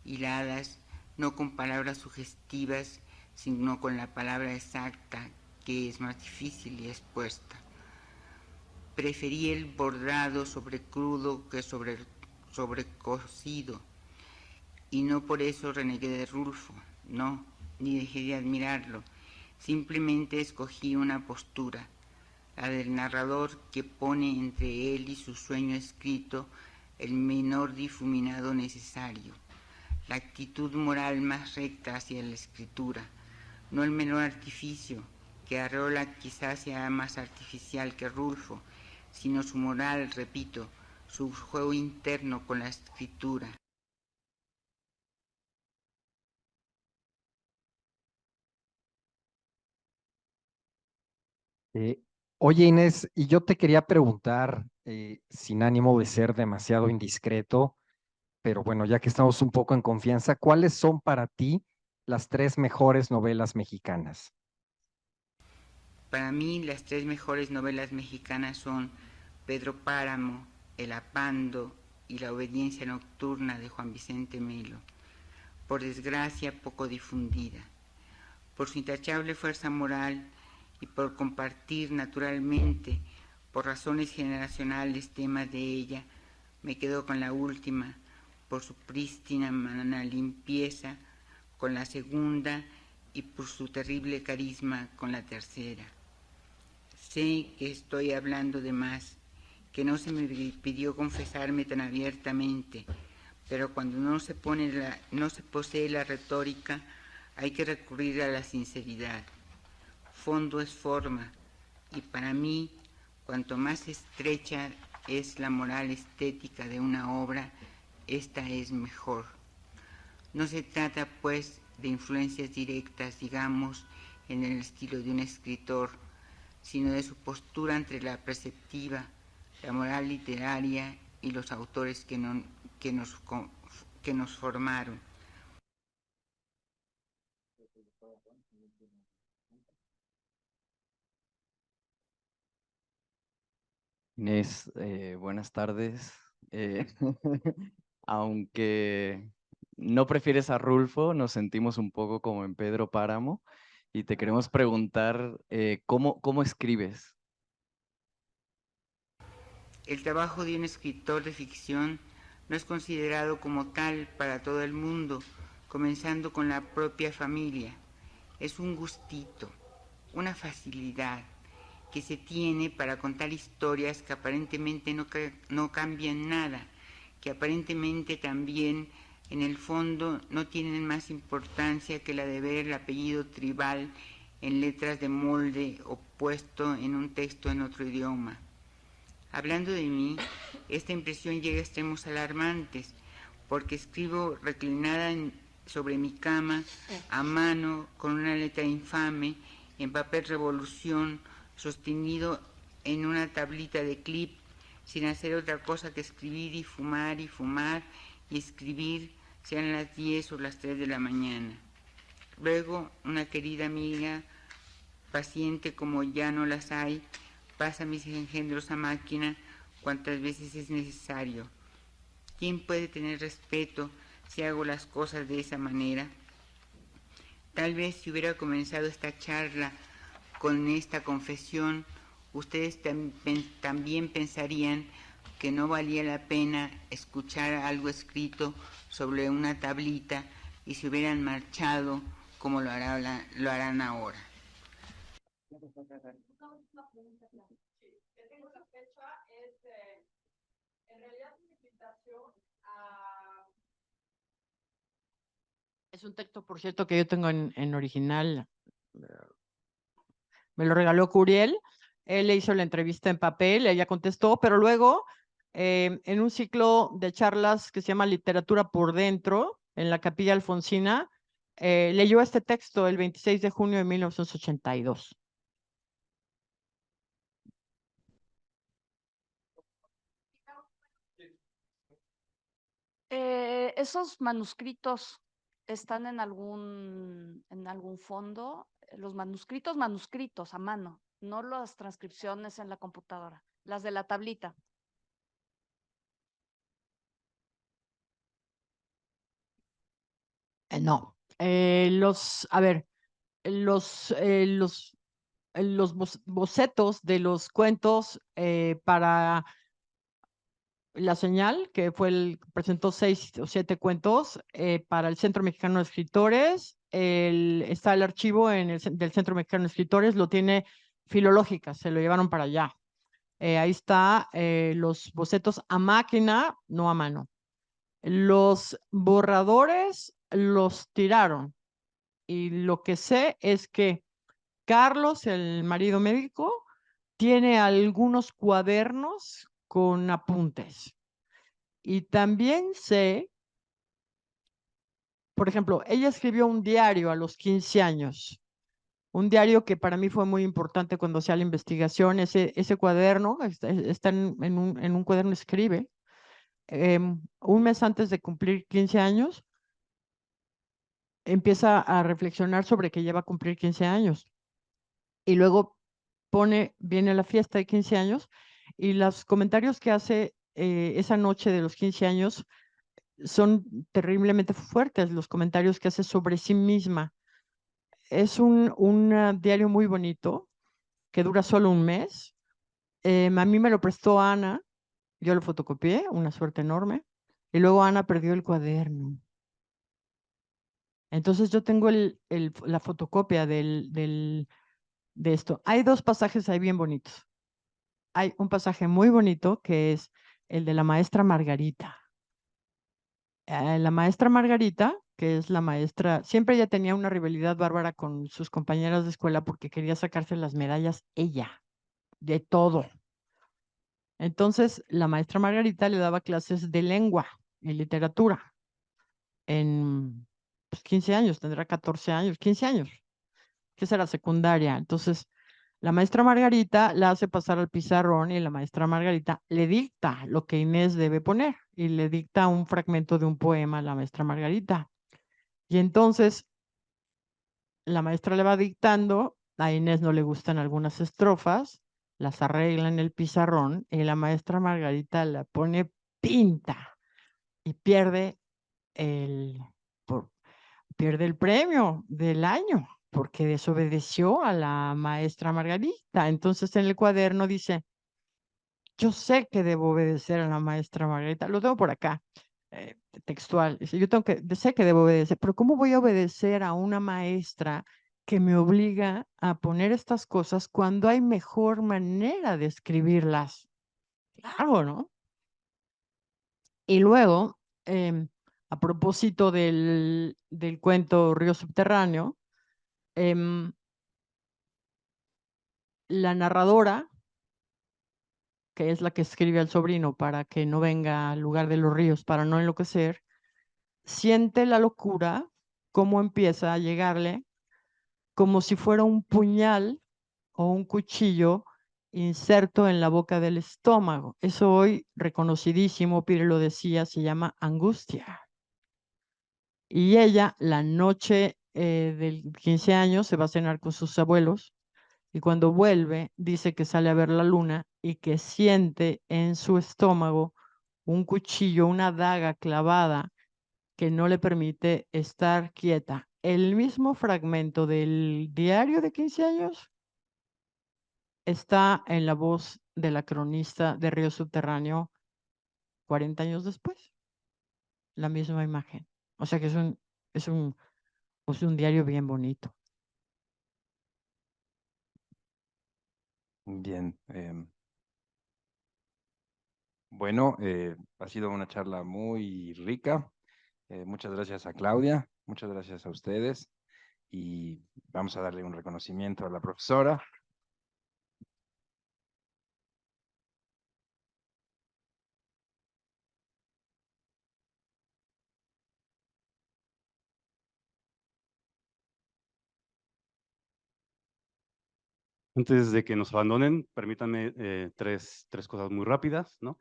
hiladas no con palabras sugestivas, sino con la palabra exacta, que es más difícil y expuesta. Preferí el bordado sobre crudo que sobre cocido, y no por eso renegué de Rulfo, no, ni dejé de admirarlo, simplemente escogí una postura, la del narrador que pone entre él y su sueño escrito el menor difuminado necesario, la actitud moral más recta hacia la escritura, no el menor artificio, que Arreola quizás sea más artificial que Rulfo, sino su moral, repito, su juego interno con la escritura. Oye, Inés, y yo te quería preguntar, sin ánimo de ser demasiado indiscreto, pero bueno, ya que estamos un poco en confianza, ¿cuáles son para ti las 3 mejores novelas mexicanas? Para mí las 3 mejores novelas mexicanas son Pedro Páramo, El Apando y La Obediencia Nocturna de Juan Vicente Melo, por desgracia poco difundida. Por su intachable fuerza moral y por compartir naturalmente, por razones generacionales, temas de ella, me quedo con la última, por su prístina limpieza, con la segunda y por su terrible carisma con la tercera. Sé que estoy hablando de más, que no se me pidió confesarme tan abiertamente, pero cuando no se posee la retórica, hay que recurrir a la sinceridad. Fondo es forma, y para mí, cuanto más estrecha es la moral estética de una obra, esta es mejor. No se trata, pues, de influencias directas, digamos, en el estilo de un escritor, sino de su postura entre la perceptiva, la moral literaria y los autores que nos formaron. Inés, buenas tardes. Aunque no prefieres a Rulfo, nos sentimos un poco como en Pedro Páramo y te queremos preguntar ¿cómo escribes? El trabajo de un escritor de ficción no es considerado como tal para todo el mundo, comenzando con la propia familia. Es un gustito, una facilidad que se tiene para contar historias que aparentemente no cambian nada, que aparentemente también en el fondo no tienen más importancia que la de ver el apellido tribal en letras de molde o puesto en un texto en otro idioma. Hablando de mí, esta impresión llega a extremos alarmantes, porque escribo reclinada sobre mi cama, a mano, con una letra infame, en papel revolución, sostenido en una tablita de clip, sin hacer otra cosa que escribir y fumar y escribir, sean las 10 o las 3 de la mañana. Luego, una querida amiga, paciente como ya no las hay, pasa mis engendros a máquina cuantas veces es necesario. ¿Quién puede tener respeto si hago las cosas de esa manera? Tal vez si hubiera comenzado esta charla con esta confesión, ustedes también pensarían que no valía la pena escuchar algo escrito sobre una tablita y se hubieran marchado como lo harán ahora. Es un texto, por cierto, que yo tengo en original. Me lo regaló Curiel. Él le hizo la entrevista en papel, ella contestó, pero luego en un ciclo de charlas que se llama Literatura por Dentro, en la Capilla Alfonsina, leyó este texto el 26 de junio de 1982. ¿Esos manuscritos están en algún fondo? Los manuscritos a mano, no las transcripciones en la computadora, las de la tablita. No, los bocetos de los cuentos para La Señal, que presentó 6 o 7 cuentos para el Centro Mexicano de Escritores. Está el archivo del Centro Mexicano de Escritores, lo tiene Filológica, se lo llevaron para allá. Ahí está los bocetos a máquina, no a mano. Los borradores los tiraron. Y lo que sé es que Carlos, el marido médico, tiene algunos cuadernos con apuntes. Y también sé, por ejemplo, ella escribió un diario a los 15 años, un diario que para mí fue muy importante cuando hacía la investigación. Ese cuaderno, está en un cuaderno, escribe. Un mes antes de cumplir 15 años, empieza a reflexionar sobre que ya va a cumplir 15 años. Y luego viene la fiesta de 15 años y los comentarios que hace esa noche de los 15 años son terriblemente fuertes, los comentarios que hace sobre sí misma. Es un diario muy bonito que dura solo un mes. A mí me lo prestó Ana, yo lo fotocopié, una suerte enorme, y luego Ana perdió el cuaderno. Entonces yo tengo la fotocopia de esto. Hay 2 pasajes ahí bien bonitos. Hay un pasaje muy bonito que es el de la maestra Margarita. La maestra Margarita, que es la maestra, siempre ella tenía una rivalidad bárbara con sus compañeras de escuela porque quería sacarse las medallas ella, de todo. Entonces, la maestra Margarita le daba clases de lengua y literatura en 15 años, tendrá 14 años, 15 años, que será secundaria. Entonces, la maestra Margarita la hace pasar al pizarrón y la maestra Margarita le dicta lo que Inés debe poner y le dicta un fragmento de un poema a la maestra Margarita. Y entonces la maestra le va dictando, a Inés no le gustan algunas estrofas, las arregla en el pizarrón y la maestra Margarita la pone pinta y el, por- pierde el premio del año porque desobedeció a la maestra Margarita. Entonces en el cuaderno dice, yo sé que debo obedecer a la maestra Margarita, lo tengo por acá, textual. Dice, sé que debo obedecer, pero ¿cómo voy a obedecer a una maestra que me obliga a poner estas cosas cuando hay mejor manera de escribirlas? Claro, ¿no? Y luego, a propósito del cuento Río Subterráneo, em, la narradora, que es la que escribe al sobrino para que no venga al lugar de los ríos, para no enloquecer, siente la locura, cómo empieza a llegarle, como si fuera un puñal o un cuchillo inserto en la boca del estómago. Eso hoy reconocidísimo, Pire lo decía, se llama angustia. Y ella, la noche del 15 años, se va a cenar con sus abuelos y cuando vuelve dice que sale a ver la luna y que siente en su estómago un cuchillo, una daga clavada que no le permite estar quieta. El mismo fragmento del diario de 15 años está en la voz de la cronista de Río Subterráneo 40 años después. La misma imagen. O sea que es un diario bien bonito. Bien. Bueno, ha sido una charla muy rica. Muchas gracias a Claudia, muchas gracias a ustedes y vamos a darle un reconocimiento a la profesora. Antes de que nos abandonen, permítanme tres cosas muy rápidas, ¿no?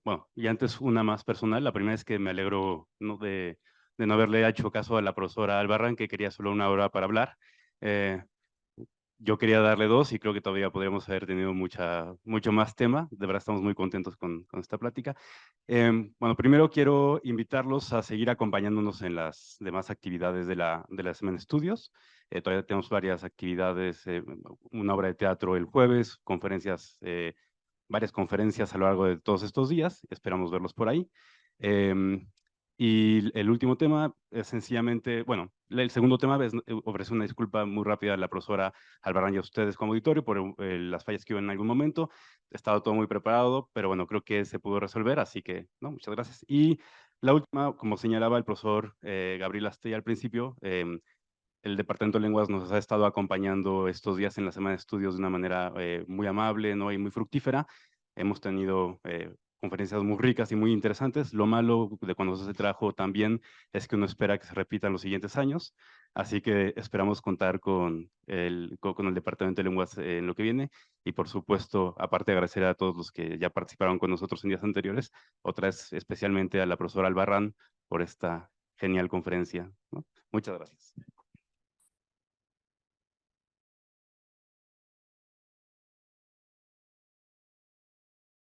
Bueno, y antes una más personal. La primera es que me alegro, ¿no? de no haberle hecho caso a la profesora Albarrán, que quería solo una hora para hablar. Yo quería darle 2 y creo que todavía podríamos haber tenido mucho más tema. De verdad estamos muy contentos con esta plática. Bueno, primero quiero invitarlos a seguir acompañándonos en las demás actividades de la Semana de Estudios. Todavía tenemos varias actividades, una obra de teatro el jueves, varias conferencias a lo largo de todos estos días. Esperamos verlos por ahí. Y el último tema es sencillamente, bueno, el segundo tema es ofrecer una disculpa muy rápida a la profesora Albarrán y a ustedes como auditorio por las fallas que hubo en algún momento. Estaba todo muy preparado, pero bueno, creo que se pudo resolver, así que, no, muchas gracias. Y la última, como señalaba el profesor Gabriel Astella al principio, el Departamento de Lenguas nos ha estado acompañando estos días en la Semana de Estudios de una manera muy amable, ¿no? Y muy fructífera. Hemos tenido conferencias muy ricas y muy interesantes. Lo malo de cuando se hace trabajo también es que uno espera que se repita en los siguientes años. Así que esperamos contar con el Departamento de Lenguas en lo que viene. Y por supuesto, aparte de agradecer a todos los que ya participaron con nosotros en días anteriores, otra vez especialmente a la profesora Albarrán por esta genial conferencia, ¿no? Muchas gracias.